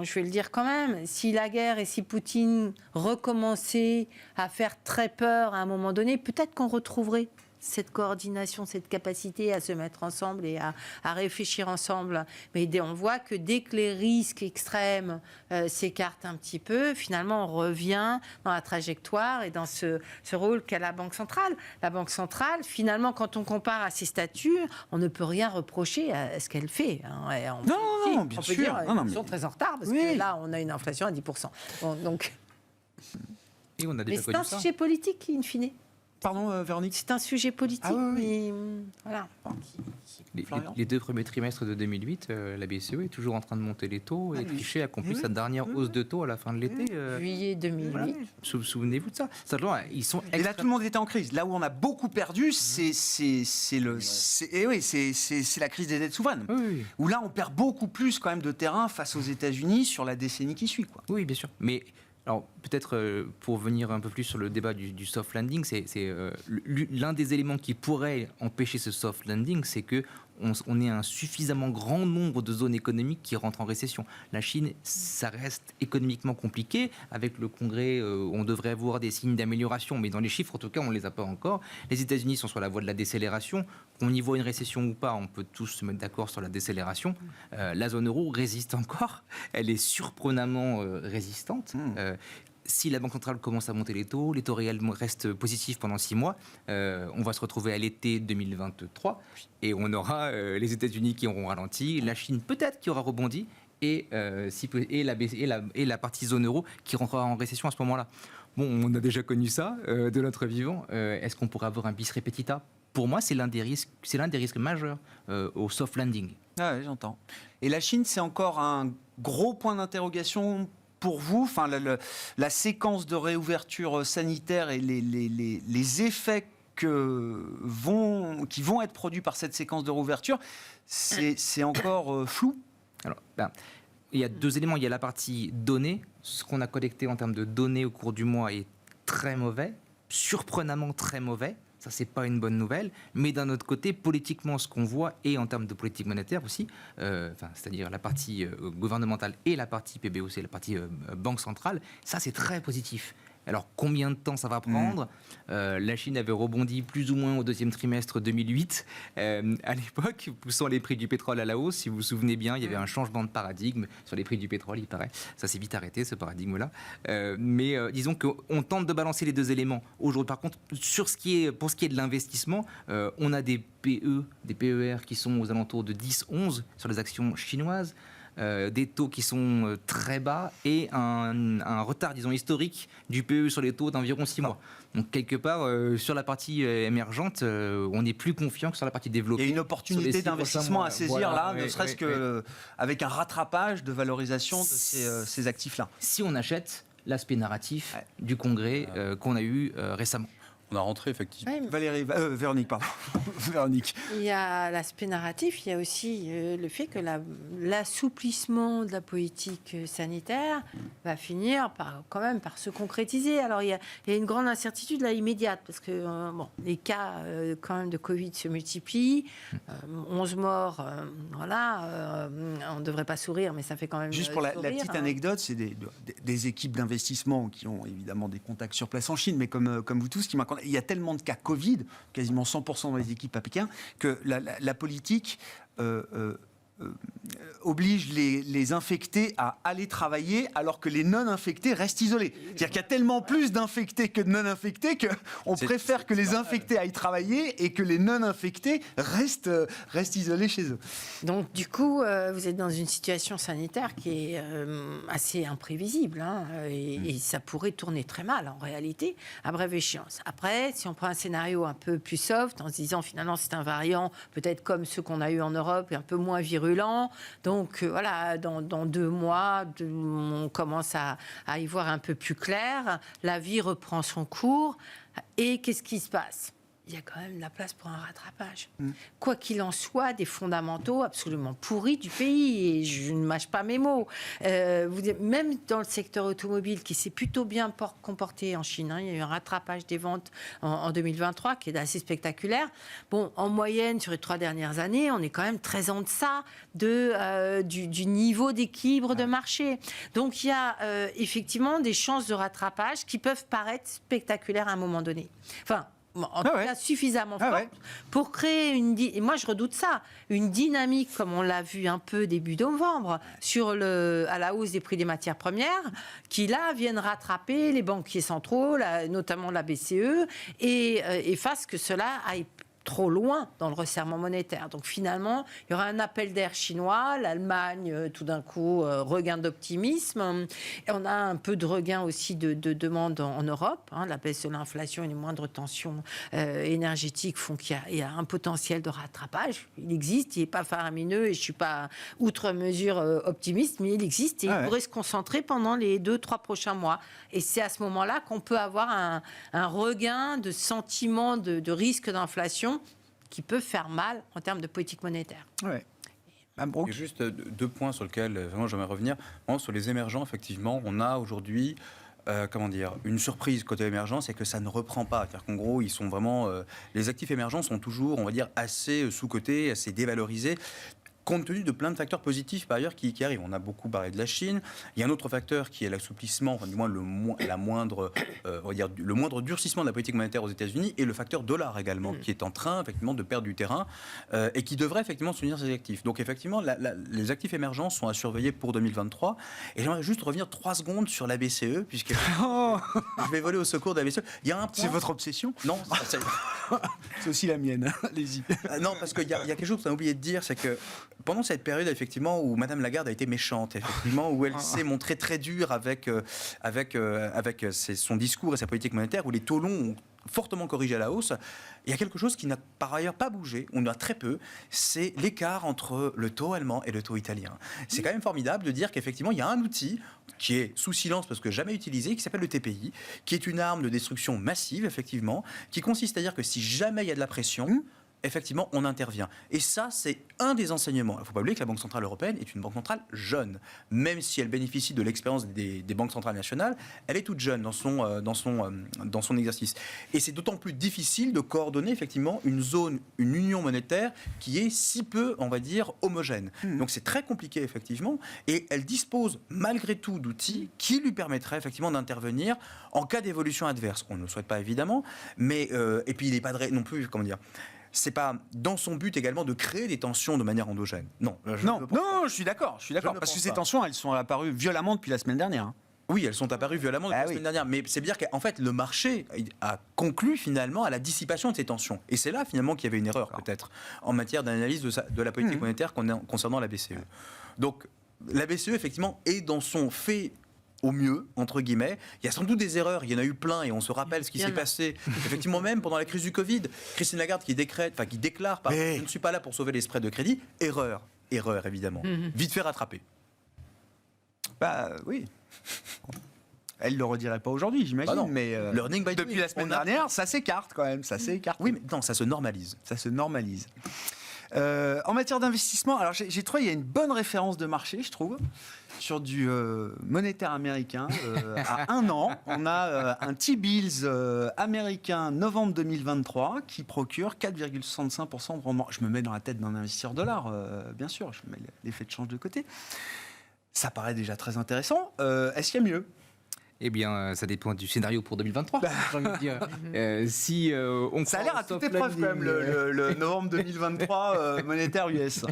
je vais le dire quand même, si la guerre et si Poutine recommençaient à faire très peur à un moment donné, peut-être qu'on retrouverait cette coordination, cette capacité à se mettre ensemble et à réfléchir ensemble. Mais on voit que dès que les risques extrêmes s'écartent un petit peu, finalement, on revient dans la trajectoire et dans ce rôle qu'a la Banque centrale. La Banque centrale, finalement, quand on compare à ses statuts, on ne peut rien reprocher à ce qu'elle fait. Non, bien sûr. On peut dire qu'ils sont très en retard, parce que là, on a une inflation à 10%. Donc... Et on a déjà mais c'est un sujet politique, in fine. Pardon, Véronique. C'est un sujet politique. Ah oui, mais, voilà. Les 2 premiers trimestres de 2008, la BCE est toujours en train de monter les taux et Trichet a accompli sa dernière hausse de taux à la fin de l'été. Juillet 2008. Voilà. Souvenez-vous de ça. Simplement, ils sont Et là, tout le monde était en crise. Là où on a beaucoup perdu, c'est la crise des dettes souveraines. Oui. Où là, on perd beaucoup plus quand même de terrain face aux États-Unis sur la décennie qui suit, quoi. Oui, bien sûr. Mais alors, peut-être pour venir un peu plus sur le débat du soft landing, c'est l'un des éléments qui pourrait empêcher ce soft landing, c'est que on ait un suffisamment grand nombre de zones économiques qui rentrent en récession. La Chine, ça reste économiquement compliqué. Avec le Congrès, on devrait avoir des signes d'amélioration, mais dans les chiffres, en tout cas, on ne les a pas encore. Les États-Unis sont sur la voie de la décélération. Qu'on y voit une récession ou pas, on peut tous se mettre d'accord sur la décélération. La zone euro résiste encore. Elle est surprenamment résistante. Si la Banque centrale commence à monter les taux réels restent positifs pendant 6 mois, on va se retrouver à l'été 2023 et on aura les États-Unis qui auront ralenti, la Chine peut-être qui aura rebondi et la partie zone euro qui rentrera en récession à ce moment-là. Bon, on a déjà connu ça de notre vivant. Est-ce qu'on pourrait avoir un bis repetita ? Pour moi, c'est l'un des risques majeurs au soft landing. Ah ouais, j'entends. Et la Chine, c'est encore un gros point d'interrogation pour vous, enfin, la séquence de réouverture sanitaire et les effets qui vont être produits par cette séquence de réouverture, c'est encore flou. Alors, il y a 2 éléments. Il y a la partie données. Ce qu'on a collecté en termes de données au cours du mois est très mauvais, surprenamment très mauvais. Ça, c'est pas une bonne nouvelle. Mais d'un autre côté, politiquement, ce qu'on voit, et en termes de politique monétaire aussi, c'est-à-dire la partie gouvernementale et la partie PBOC, la partie banque centrale, ça, c'est très positif. Alors, combien de temps ça va prendre ? La Chine avait rebondi plus ou moins au 2e trimestre 2008, à l'époque, poussant les prix du pétrole à la hausse. Si vous vous souvenez bien, il y avait un changement de paradigme sur les prix du pétrole, il paraît. Ça s'est vite arrêté, ce paradigme-là. Mais disons qu'on tente de balancer les 2 éléments. Aujourd'hui, par contre, pour ce qui est de l'investissement, on a des PER qui sont aux alentours de 10-11 sur les actions chinoises. Des taux qui sont très bas et un retard, disons, historique du PE sur les taux d'environ 6 mois. Donc, quelque part, sur la partie émergente, on est plus confiant que sur la partie développée. Il y a une opportunité d'investissement à saisir, ne serait-ce qu'avec un rattrapage de valorisation de ces actifs-là. Si on achète l'aspect narratif du congrès qu'on a eu récemment. On a rentré, effectivement. Ouais, Véronique, pardon. Véronique. Il y a l'aspect narratif, il y a aussi le fait que l'assouplissement de la politique sanitaire va finir quand même par se concrétiser. Alors, il y a une grande incertitude là immédiate, parce que les cas quand même de Covid se multiplient. 11 morts, on ne devrait pas sourire, mais ça fait quand même Juste pour la sourire, petite anecdote, c'est des équipes d'investissement qui ont évidemment des contacts sur place en Chine, mais comme vous tous, il y a tellement de cas Covid, quasiment 100% dans les équipes à Pékin, que la politique oblige les infectés à aller travailler alors que les non-infectés restent isolés. C'est-à-dire qu'il y a tellement plus d'infectés que de non-infectés qu'on préfère que les infectés aillent travailler et que les non-infectés restent isolés chez eux. Donc du coup, vous êtes dans une situation sanitaire qui est assez imprévisible et ça pourrait tourner très mal en réalité à brève échéance. Après, si on prend un scénario un peu plus soft en se disant finalement c'est un variant peut-être comme ceux qu'on a eu en Europe et un peu moins virulent, donc dans 2 mois, on commence à y voir un peu plus clair. La vie reprend son cours. Et qu'est-ce qui se passe ? Il y a quand même de la place pour un rattrapage. Quoi qu'il en soit, des fondamentaux absolument pourris du pays, et je ne mâche pas mes mots. Même dans le secteur automobile, qui s'est plutôt bien comporté en Chine, il y a eu un rattrapage des ventes en 2023 qui est assez spectaculaire. Bon, en moyenne, sur les 3 dernières années, on est quand même très en deçà du niveau d'équilibre de marché. Donc il y a effectivement des chances de rattrapage qui peuvent paraître spectaculaires à un moment donné. Enfin, en tout cas suffisamment forte pour créer moi je redoute ça, une dynamique comme on l'a vu un peu début novembre à la hausse des prix des matières premières, qui là viennent rattraper les banquiers centraux, notamment la BCE, et fasse que cela aille trop loin dans le resserrement monétaire. Donc finalement, il y aura un appel d'air chinois, l'Allemagne tout d'un coup regain d'optimisme, et on a un peu de regain aussi de demande en Europe. La baisse de l'inflation et une moindre tension énergétique font qu'il y a un potentiel de rattrapage. Il existe, il n'est pas faramineux et je ne suis pas outre mesure optimiste, mais il existe et il pourrait se concentrer pendant les 2-3 prochains mois. Et c'est à ce moment-là qu'on peut avoir un regain de sentiment de risque d'inflation qui peut faire mal en termes de politique monétaire. Ouais. Et juste 2 points sur lesquels vraiment j'aimerais revenir. Sur les émergents, effectivement, on a aujourd'hui une surprise côté émergent, c'est que ça ne reprend pas. C'est-à-dire qu'en gros, ils sont vraiment, les actifs émergents sont toujours, on va dire, assez sous-cotés, assez dévalorisés, compte tenu de plein de facteurs positifs par ailleurs qui arrivent. On a beaucoup parlé de la Chine. Il y a un autre facteur qui est l'assouplissement, enfin, du moins le moindre durcissement de la politique monétaire aux États-Unis, et le facteur dollar également, qui est en train effectivement de perdre du terrain et qui devrait effectivement soutenir ces actifs. Donc effectivement, les actifs émergents sont à surveiller pour 2023. Et j'aimerais juste revenir 3 secondes sur la BCE, puisque je vais voler au secours de la BCE. Il y a un point... C'est votre obsession? Non, c'est aussi la mienne. Allez-y. Non, parce qu'il y a quelque chose qu'on a oublié de dire, c'est que pendant cette période, effectivement, où Madame Lagarde a été méchante, effectivement, où elle s'est montrée très dure avec son discours et sa politique monétaire, où les taux longs ont fortement corrigé à la hausse, il y a quelque chose qui n'a par ailleurs pas bougé, on a très peu, c'est l'écart entre le taux allemand et le taux italien. C'est quand même formidable de dire qu'effectivement, il y a un outil qui est sous silence parce que jamais utilisé, qui s'appelle le TPI, qui est une arme de destruction massive, effectivement, qui consiste à dire que si jamais il y a de la pression, effectivement, on intervient. Et ça, c'est un des enseignements. Il ne faut pas oublier que la Banque Centrale Européenne est une banque centrale jeune. Même si elle bénéficie de l'expérience des banques centrales nationales, elle est toute jeune dans son exercice. Et c'est d'autant plus difficile de coordonner, effectivement, une union monétaire qui est si peu, on va dire, homogène. Donc c'est très compliqué, effectivement. Et elle dispose, malgré tout, d'outils qui lui permettraient, effectivement, d'intervenir en cas d'évolution adverse. On ne le souhaite pas, évidemment. Mais, et puis, il n'est pas non plus, comment dire... C'est pas dans son but également de créer des tensions de manière endogène. Non, je suis d'accord. Parce que ces tensions, elles sont apparues violemment depuis la semaine dernière. Oui, elles sont apparues violemment depuis la semaine dernière. Mais c'est bien qu'en fait, le marché a conclu finalement à la dissipation de ces tensions. Et c'est là finalement qu'il y avait une erreur peut-être en matière d'analyse de la politique monétaire concernant la BCE. Donc la BCE effectivement est dans son fait au mieux, entre guillemets. Il y a sans doute des erreurs, il y en a eu plein, et on se rappelle ce qui s'est passé, effectivement, même pendant la crise du Covid. Christine Lagarde qui déclare, je ne suis pas là pour sauver les spreads de crédit. Erreur, évidemment. Vite fait rattraper. Oui. Elle ne le redirait pas aujourd'hui, j'imagine, mais depuis la semaine dernière, ça s'écarte quand même, Oui, mais non, ça se normalise. En matière d'investissement, alors j'ai trouvé, il y a une bonne référence de marché, je trouve, sur du monétaire américain. À 1 an, on a un T-bills américain novembre 2023 qui procure 4,65% de rendement. Je me mets dans la tête d'un investisseur dollar, bien sûr, je mets l'effet de change de côté. Ça paraît déjà très intéressant. Est-ce qu'il y a mieux ? Eh bien, ça dépend du scénario pour 2023, j'ai envie de dire. Si on ça a l'air à toute épreuve quand même, le novembre 2023 monétaire US.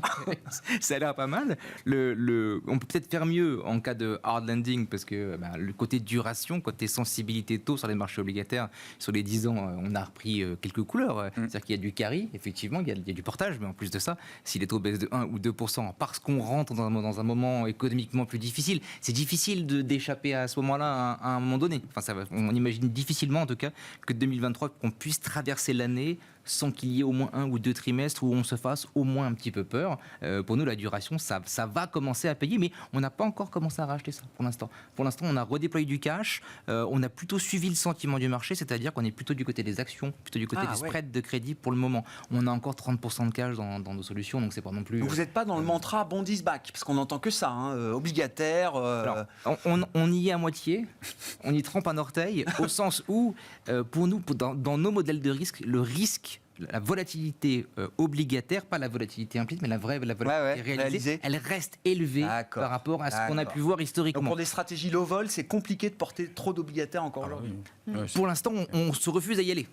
Ça a l'air pas mal. On peut peut-être faire mieux en cas de hard landing, parce que le côté duration, côté sensibilité taux sur les marchés obligataires, sur les 10 ans, on a repris quelques couleurs. C'est-à-dire qu'il y a du carry, effectivement, il y a du portage, mais en plus de ça, si les taux baissent de 1 ou 2%, parce qu'on rentre dans un moment économiquement plus difficile, c'est difficile d'échapper à ce moment-là à un moment donné. On imagine difficilement, en tout cas, que 2023, qu'on puisse traverser l'année sans qu'il y ait au moins 1 ou 2 trimestres où on se fasse au moins un petit peu peur. Pour nous, la duration, ça va commencer à payer, mais on n'a pas encore commencé à racheter ça pour l'instant. Pour l'instant, on a redéployé du cash, on a plutôt suivi le sentiment du marché, c'est-à-dire qu'on est plutôt du côté des actions, plutôt du côté des spreads de crédit pour le moment. On a encore 30% de cash dans nos solutions, donc c'est pas non plus... Donc vous n'êtes pas dans le mantra bond is back, parce qu'on n'entend que ça, obligataire... Alors, on y est à moitié, on y trempe un orteil, au sens où, pour nous, dans nos modèles de risque, le risque, la volatilité obligataire, pas la volatilité implicite, mais la volatilité réalisée, elle reste élevée par rapport à ce qu'on a pu voir historiquement. Donc pour des stratégies low vol, c'est compliqué de porter trop d'obligataires encore aujourd'hui. Pour l'instant, on se refuse à y aller.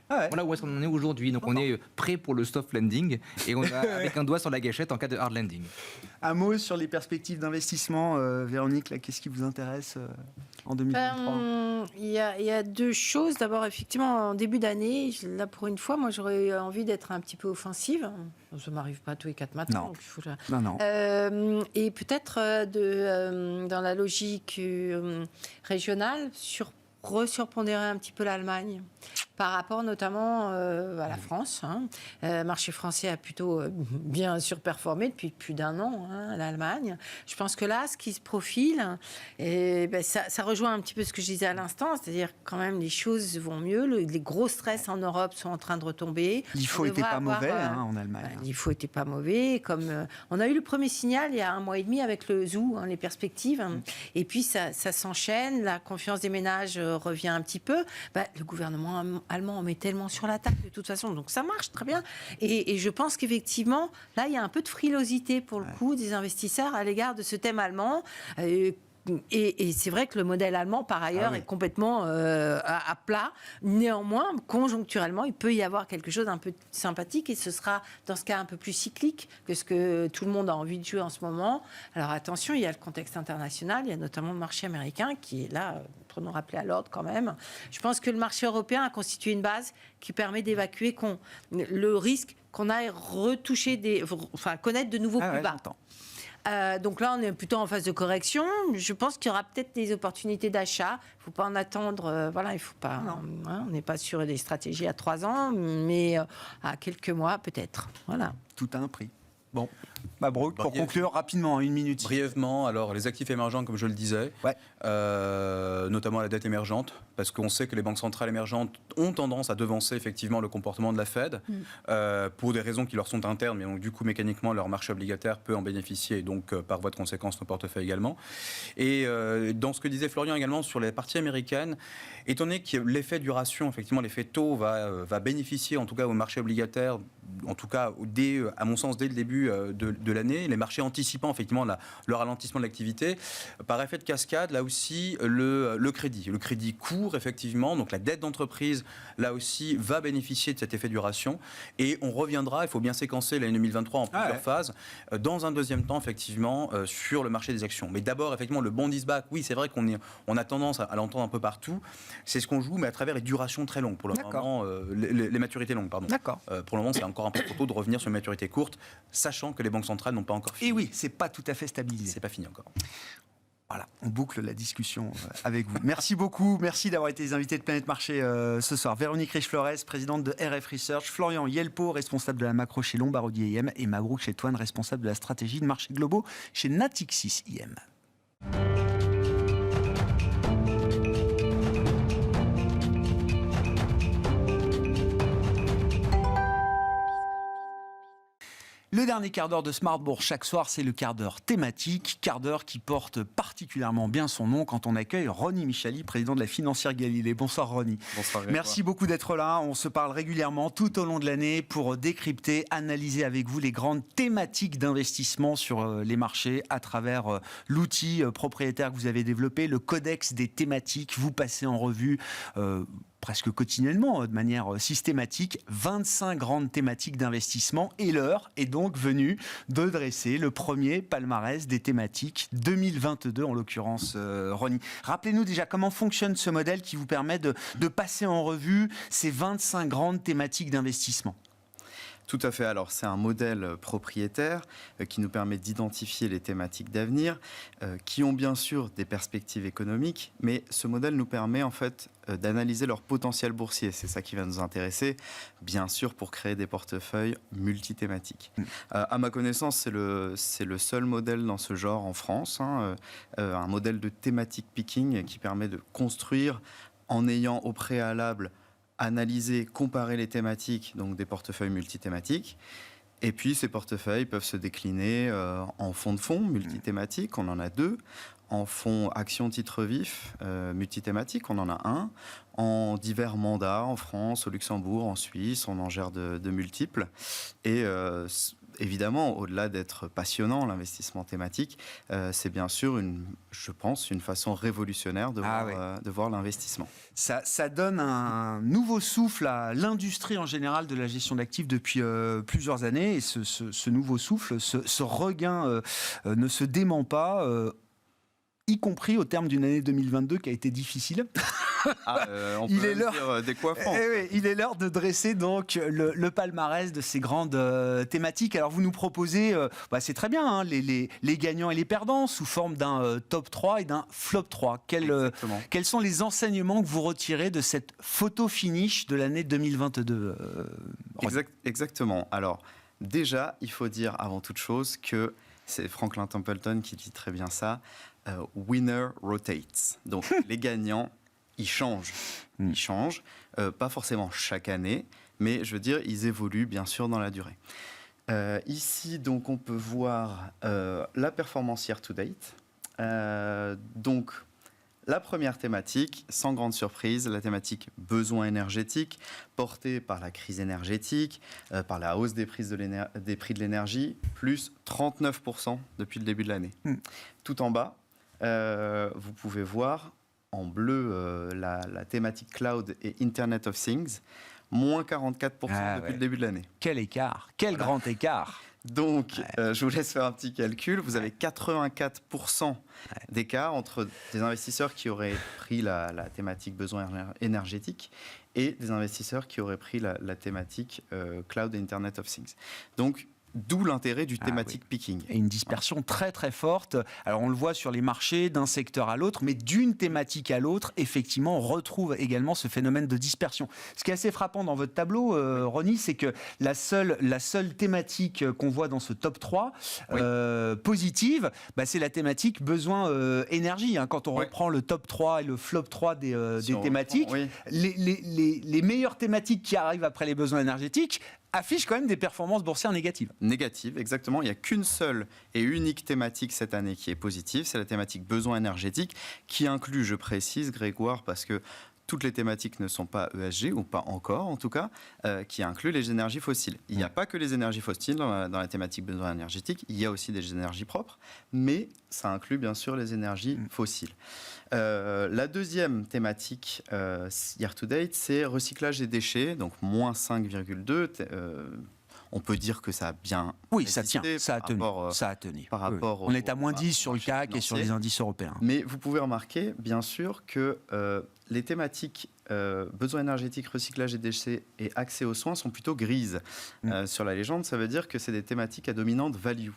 Voilà où est-ce qu'on en est aujourd'hui. Donc on est prêt pour le soft landing et on a avec un doigt sur la gâchette en cas de hard landing. Un mot sur les perspectives d'investissement, Véronique, là, qu'est-ce qui vous intéresse en 2023 Il y a deux choses. D'abord, effectivement, en début d'année, là pour une fois, moi j'aurais envie d'être un petit peu offensive. Ça ne m'arrive pas tous les 4 matins. Non. Donc il faut... Non. Et peut-être dans la logique régionale, resurpondérer un petit peu l'Allemagne par rapport notamment à la France. Marché français a plutôt bien surperformé depuis plus d'un an, l'Allemagne. Je pense que là, ce qui se profile, ça rejoint un petit peu ce que je disais à l'instant, c'est-à-dire quand même les choses vont mieux, les gros stress en Europe sont en train de retomber. L'IFO n'était pas mauvais en Allemagne. L'IFO n'était pas mauvais. On a eu le premier signal il y a 1 mois et demi avec le ZOO, les perspectives, et puis ça s'enchaîne, la confiance des ménages revient un petit peu. Le gouvernement allemand en met tellement sur la table de toute façon, donc ça marche très bien. Et je pense qu'effectivement, là, il y a un peu de frilosité pour le coup des investisseurs à l'égard de ce thème allemand. Et c'est vrai que le modèle allemand, par ailleurs, est complètement à plat. Néanmoins, conjoncturellement, il peut y avoir quelque chose d'un peu sympathique et ce sera, dans ce cas, un peu plus cyclique que ce que tout le monde a envie de jouer en ce moment. Alors attention, il y a le contexte international, il y a notamment le marché américain qui est là pour nous rappeler à l'ordre quand même. Je pense que le marché européen a constitué une base qui permet d'évacuer le risque qu'on aille connaître de nouveaux plus bas. Donc là, on est plutôt en phase de correction. Je pense qu'il y aura peut-être des opportunités d'achat. Il ne faut pas en attendre. Il faut pas. On n'est pas sur des stratégies à 3 ans, mais à quelques mois peut-être. Voilà. Tout a un prix. Bon, Mabrouk, pour conclure rapidement, 1 minute. Brièvement, alors les actifs émergents, comme je le disais, notamment la dette émergente, parce qu'on sait que les banques centrales émergentes ont tendance à devancer effectivement le comportement de la Fed, pour des raisons qui leur sont internes, mais donc du coup mécaniquement leur marché obligataire peut en bénéficier, et donc par voie de conséquence nos portefeuilles également. Et dans ce que disait Florian également sur les parties américaines, étant donné que l'effet duration, effectivement l'effet taux va bénéficier en tout cas au marché obligataire, en tout cas à mon sens dès le début de l'année, les marchés anticipant effectivement le ralentissement de l'activité, par effet de cascade, là aussi le crédit court effectivement, donc la dette d'entreprise là aussi va bénéficier de cet effet duration, et on reviendra, il faut bien séquencer l'année 2023 en plusieurs phases, dans un deuxième temps effectivement sur le marché des actions. Mais d'abord effectivement le bond is back, oui c'est vrai qu'on a tendance à l'entendre un peu partout, c'est ce qu'on joue mais à travers les durations très longues, pour le moment les maturités longues pardon. Pour le moment c'est encore un peu trop tôt de revenir sur une maturité courte, sachant que les banques centrales n'ont pas encore fini. Et oui, c'est pas tout à fait stabilisé. C'est pas fini encore. Voilà, on boucle la discussion avec vous. Merci beaucoup, merci d'avoir été les invités de Planète Marché ce soir. Véronique Riche-Flores, présidente de RF Research, Florian Yelpo, responsable de la macro chez Lombardier IM, et Mabrouk Chetouane, responsable de la stratégie de marchés globaux chez Natixis IM. Le dernier quart d'heure de Smart Bourse chaque soir, c'est le quart d'heure thématique, quart d'heure qui porte particulièrement bien son nom quand on accueille Ronnie Michali, président de la financière Galilée. Bonsoir Ronnie. Bonsoir. Merci beaucoup d'être là. On se parle régulièrement tout au long de l'année pour décrypter, analyser avec vous les grandes thématiques d'investissement sur les marchés à travers l'outil propriétaire que vous avez développé, le codex des thématiques. Vous passez en revue presque quotidiennement, de manière systématique, 25 grandes thématiques d'investissement, et l'heure est donc venue de dresser le premier palmarès des thématiques 2022, en l'occurrence, Ronnie. Rappelez-nous déjà comment fonctionne ce modèle qui vous permet de passer en revue ces 25 grandes thématiques d'investissement. Tout à fait. Alors, c'est un modèle propriétaire qui nous permet d'identifier les thématiques d'avenir, qui ont bien sûr des perspectives économiques, mais ce modèle nous permet en fait d'analyser leur potentiel boursier. C'est ça qui va nous intéresser, bien sûr, pour créer des portefeuilles multithématiques. À ma connaissance, c'est le seul modèle dans ce genre en France, un modèle de thématique picking qui permet de construire en ayant au préalable analyser, comparer les thématiques, donc des portefeuilles multithématiques. Et puis, ces portefeuilles peuvent se décliner en fonds de fonds multithématiques, on en a 2. En fonds actions titres vifs multithématiques, on en a 1. En divers mandats, en France, au Luxembourg, en Suisse, on en gère de multiples. Et évidemment, au-delà d'être passionnant, l'investissement thématique, c'est bien sûr, je pense, une façon révolutionnaire de voir l'investissement. Ça donne un nouveau souffle à l'industrie en général de la gestion d'actifs depuis plusieurs années. Et ce nouveau souffle, ce regain ne se dément pas. Y compris au terme d'une année 2022 qui a été difficile. On peut dire décoiffant. Il est l'heure de dresser donc le palmarès de ces grandes thématiques. Alors vous nous proposez, c'est très bien, hein, les gagnants et les perdants sous forme d'un top 3 et d'un flop 3. Quels sont les enseignements que vous retirez de cette photo finish de l'année 2022 Exactement. Alors déjà, il faut dire avant toute chose que c'est Franklin Templeton qui dit très bien ça. Winner rotates. Donc les gagnants, ils changent. Ils changent, pas forcément chaque année, mais je veux dire, ils évoluent bien sûr dans la durée. Ici, donc, on peut voir la performance year to date. Donc, la première thématique, sans grande surprise, la thématique besoin énergétique, portée par la crise énergétique, par la hausse des prix de l'énergie, plus 39% depuis le début de l'année. Tout en bas, vous pouvez voir en bleu la thématique cloud et Internet of Things, moins 44% depuis le début de l'année. Quel écart, quel grand écart. Donc, je vous laisse faire un petit calcul. Vous avez 84% d'écart entre des investisseurs qui auraient pris la thématique besoin énergétique et des investisseurs qui auraient pris la thématique cloud et Internet of Things. Donc, d'où l'intérêt du thématique picking. Et une dispersion très très forte. Alors on le voit sur les marchés d'un secteur à l'autre, mais d'une thématique à l'autre, effectivement, on retrouve également ce phénomène de dispersion. Ce qui est assez frappant dans votre tableau, Ronnie, c'est que la seule thématique qu'on voit dans ce top 3 positive, c'est la thématique besoin énergie. Hein. Quand on reprend le top 3 et le flop 3 des thématiques, les meilleures thématiques qui arrivent après les besoins énergétiques affiche quand même des performances boursières négatives. Négatives, exactement. Il n'y a qu'une seule et unique thématique cette année qui est positive, c'est la thématique besoin énergétique, qui inclut, je précise, Grégoire, parce que toutes les thématiques ne sont pas ESG, ou pas encore en tout cas, qui incluent les énergies fossiles. Il n'y a pas que les énergies fossiles dans la thématique besoin énergétique, il y a aussi des énergies propres, mais ça inclut bien sûr les énergies fossiles. La deuxième thématique year to date, c'est recyclage des déchets, donc moins 5,2. On peut dire que ça a bien ça tient, ça a tenu. Par rapport on est à moins 10 sur le CAC et sur les indices européens. Mais vous pouvez remarquer, bien sûr, que les thématiques besoins énergétiques, recyclage des déchets et accès aux soins sont plutôt grises. Sur la légende, ça veut dire que c'est des thématiques à dominante value.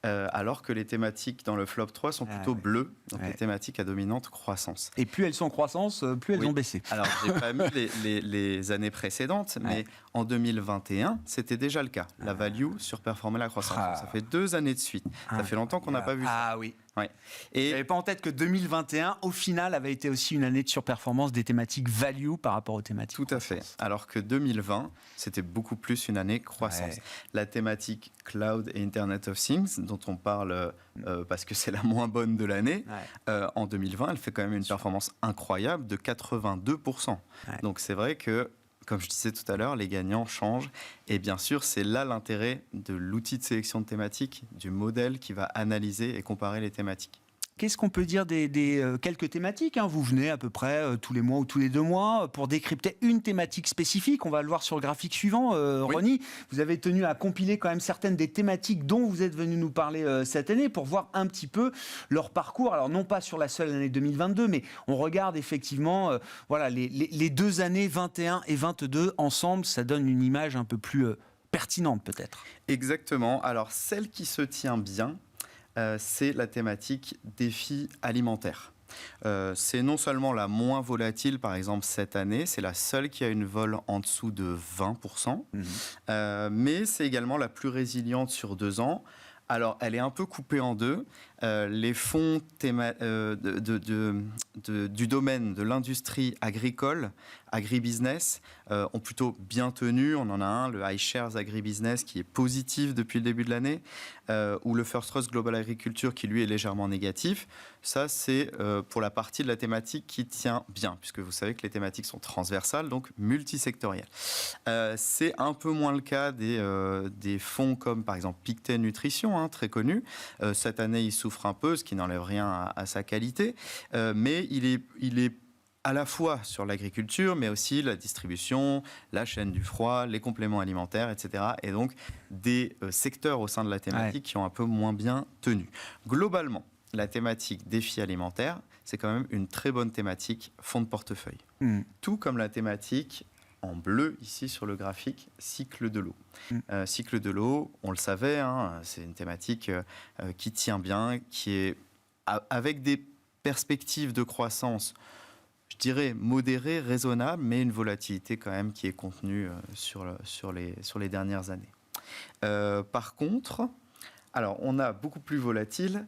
Alors que les thématiques dans le flop 3 sont plutôt bleues, donc les thématiques à dominante croissance. Et plus elles sont en croissance, plus elles ont baissé. Alors, j'ai pas mis les années précédentes, mais en 2021, c'était déjà le cas. La value surperformait la croissance. Ça fait 2 années de suite. Ça fait longtemps qu'on n'a pas vu ça. Et je n'avais pas en tête que 2021, au final, avait été aussi une année de surperformance des thématiques value par rapport aux thématiques. Tout à fait. Alors que 2020, c'était beaucoup plus une année croissance. La thématique cloud et Internet of Things, dont on parle parce que c'est la moins bonne de l'année, en 2020, elle fait quand même une performance incroyable de 82%. Donc c'est vrai que, comme je disais tout à l'heure, les gagnants changent. Et bien sûr, c'est là l'intérêt de l'outil de sélection de thématiques, du modèle qui va analyser et comparer les thématiques. Qu'est-ce qu'on peut dire des quelques thématiques, hein? Vous venez à peu près tous les mois ou tous les 2 mois pour décrypter une thématique spécifique. On va le voir sur le graphique suivant. Ronnie, vous avez tenu à compiler quand même certaines des thématiques dont vous êtes venu nous parler cette année pour voir un petit peu leur parcours. Alors non pas sur la seule année 2022, mais on regarde effectivement les 2 années 21 et 22 ensemble. Ça donne une image un peu plus pertinente peut-être. Exactement. Alors celle qui se tient bien, c'est la thématique défi alimentaire. C'est non seulement la moins volatile, par exemple, cette année, c'est la seule qui a une vol en dessous de 20%, mais c'est également la plus résiliente sur 2 ans. Alors, elle est un peu coupée en deux. Les fonds du domaine de l'industrie agricole agribusiness ont plutôt bien tenu. On en a un, le iShares Agribusiness, qui est positif depuis le début de l'année, ou le First Trust Global Agriculture, qui lui est légèrement négatif. Ça, c'est pour la partie de la thématique qui tient bien, puisque vous savez que les thématiques sont transversales, donc multisectorielles. C'est un peu moins le cas des fonds comme par exemple Pictet Nutrition, très connu. Cette année, il souffre un peu, ce qui n'enlève rien à sa qualité, mais il est à la fois sur l'agriculture, mais aussi la distribution, la chaîne du froid, les compléments alimentaires, etc. Et donc des secteurs au sein de la thématique qui ont un peu moins bien tenu. Globalement, la thématique défi alimentaire, c'est quand même une très bonne thématique fonds de portefeuille. Tout comme la thématique en bleu, ici sur le graphique, cycle de l'eau. Cycle de l'eau, on le savait, c'est une thématique qui tient bien, qui est avec des perspectives de croissance, je dirais modérées, raisonnables, mais une volatilité quand même qui est contenue sur les dernières années. Par contre, alors on a beaucoup plus volatile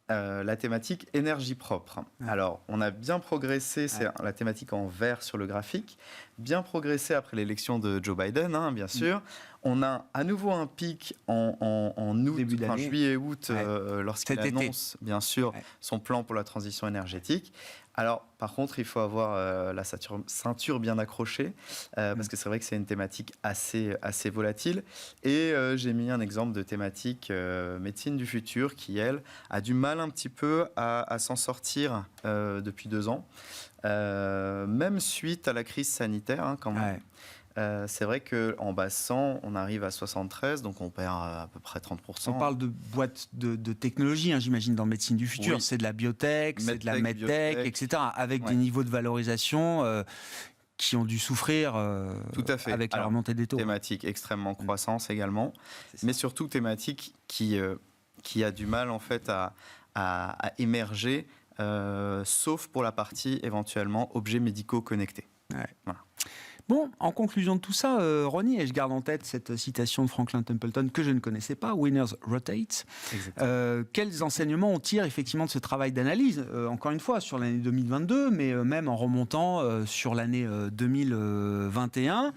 la thématique énergie propre. Alors, on a bien progressé, c'est la thématique en vert sur le graphique, bien progressé après l'élection de Joe Biden, bien sûr. On a à nouveau un pic en août, juillet-août, lorsqu'il annonce, bien sûr, son plan pour la transition énergétique. Alors, par contre, il faut avoir la ceinture bien accrochée, parce que c'est vrai que c'est une thématique assez volatile. Et j'ai mis un exemple de thématique médecine du futur qui, elle, a du mal un petit peu à s'en sortir depuis 2 ans, même suite à la crise sanitaire, quand même. C'est vrai qu'en bas 100, on arrive à 73, donc on perd à peu près 30%. On parle de boîtes de technologie, j'imagine, dans médecine du futur. C'est de la biotech, c'est de la medtech, etc. Avec des niveaux de valorisation qui ont dû souffrir tout à fait. Avec la remontée des taux. Thématique extrêmement croissance également, mais surtout thématique qui a du mal en fait à émerger, sauf pour la partie éventuellement objets médicaux connectés. Voilà. Bon, en conclusion de tout ça, Ronnie, et je garde en tête cette citation de Franklin Templeton que je ne connaissais pas, Winners Rotate. Quels enseignements on tire effectivement de ce travail d'analyse, encore une fois, sur l'année 2022, mais même en remontant sur l'année 2021 ?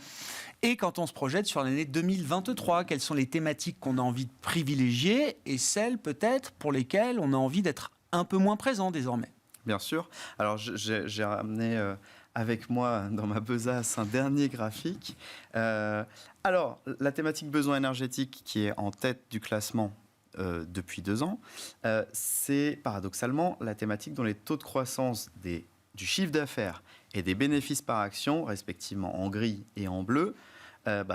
Et quand on se projette sur l'année 2023, quelles sont les thématiques qu'on a envie de privilégier et celles peut-être pour lesquelles on a envie d'être un peu moins présent désormais ? Bien sûr. Alors j'ai ramené avec moi dans ma besace un dernier graphique. Alors la thématique besoin énergétique qui est en tête du classement depuis 2 ans, c'est paradoxalement la thématique dont les taux de croissance du chiffre d'affaires et des bénéfices par action, respectivement en gris et en bleu,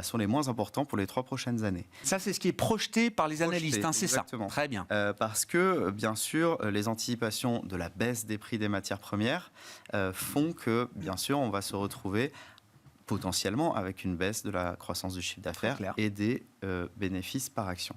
sont les moins importants pour les 3 prochaines années. Ça, c'est ce qui est projeté par les analystes, c'est exactement. Ça. Très bien. Parce que, bien sûr, les anticipations de la baisse des prix des matières premières font que, bien sûr, on va se retrouver potentiellement avec une baisse de la croissance du chiffre d'affaires et des bénéfices par action.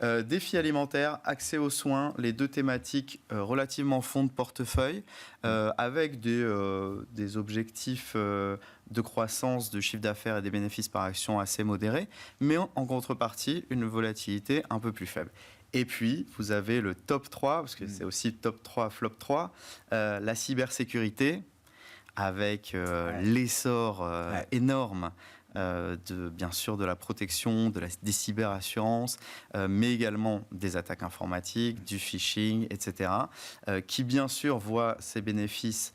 Défi alimentaire, accès aux soins, les 2 thématiques relativement fonds de portefeuille, avec des objectifs de croissance de chiffre d'affaires et des bénéfices par action assez modérés, mais en contrepartie, une volatilité un peu plus faible. Et puis, vous avez le top 3, parce que c'est aussi top 3, flop 3, la cybersécurité, avec l'essor énorme bien sûr de la protection, des cyberassurances, mais également des attaques informatiques, du phishing, etc., qui bien sûr voient ces bénéfices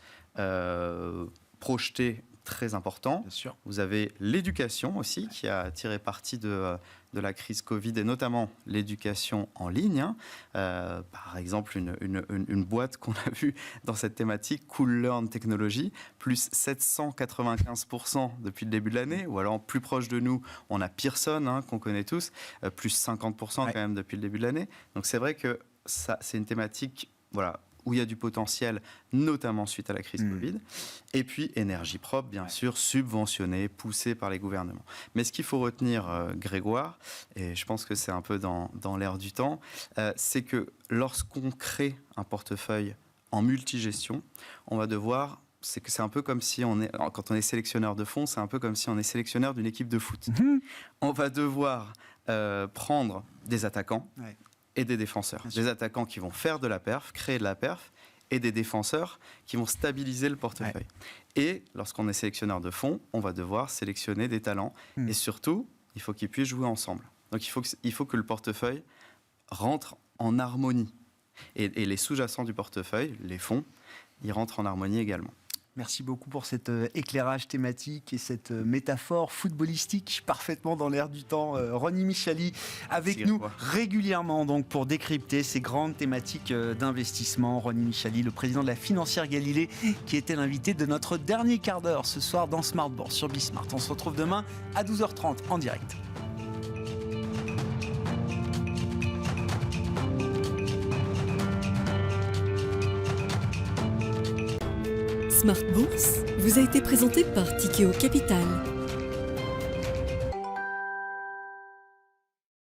projetés très importants. Vous avez l'éducation aussi qui a tiré parti de la crise Covid et notamment l'éducation en ligne. Par exemple, une boîte qu'on a vue dans cette thématique, Cool Learn Technology, plus 795% depuis le début de l'année, ou alors plus proche de nous, on a Pearson, qu'on connaît tous, plus 50% quand même depuis le début de l'année. Donc c'est vrai que c'est une thématique où il y a du potentiel, notamment suite à la crise Covid. Et puis, énergie propre, bien sûr, subventionnée, poussée par les gouvernements. Mais ce qu'il faut retenir, Grégoire, et je pense que c'est un peu dans l'air du temps, c'est que lorsqu'on crée un portefeuille en multigestion, on va devoir... C'est un peu comme si quand on est sélectionneur de fonds, c'est un peu comme si on est sélectionneur d'une équipe de foot. On va devoir prendre des attaquants, et des défenseurs. Des attaquants qui vont faire de la perf, créer de la perf, et des défenseurs qui vont stabiliser le portefeuille. Ouais. Et lorsqu'on est sélectionneur de fonds, on va devoir sélectionner des talents. Et surtout, il faut qu'ils puissent jouer ensemble. Donc il faut que le portefeuille rentre en harmonie. Et les sous-jacents du portefeuille, les fonds, ils rentrent en harmonie également. Merci beaucoup pour cet éclairage thématique et cette métaphore footballistique parfaitement dans l'air du temps. Ronnie Michali avec nous régulièrement donc, pour décrypter ces grandes thématiques d'investissement. Ronnie Michali, le président de la financière Galilée, qui était l'invité de notre dernier quart d'heure ce soir dans Smart Bourse sur Bismart. On se retrouve demain à 12h30 en direct. Smart Bourse vous a été présenté par Tikeo Capital.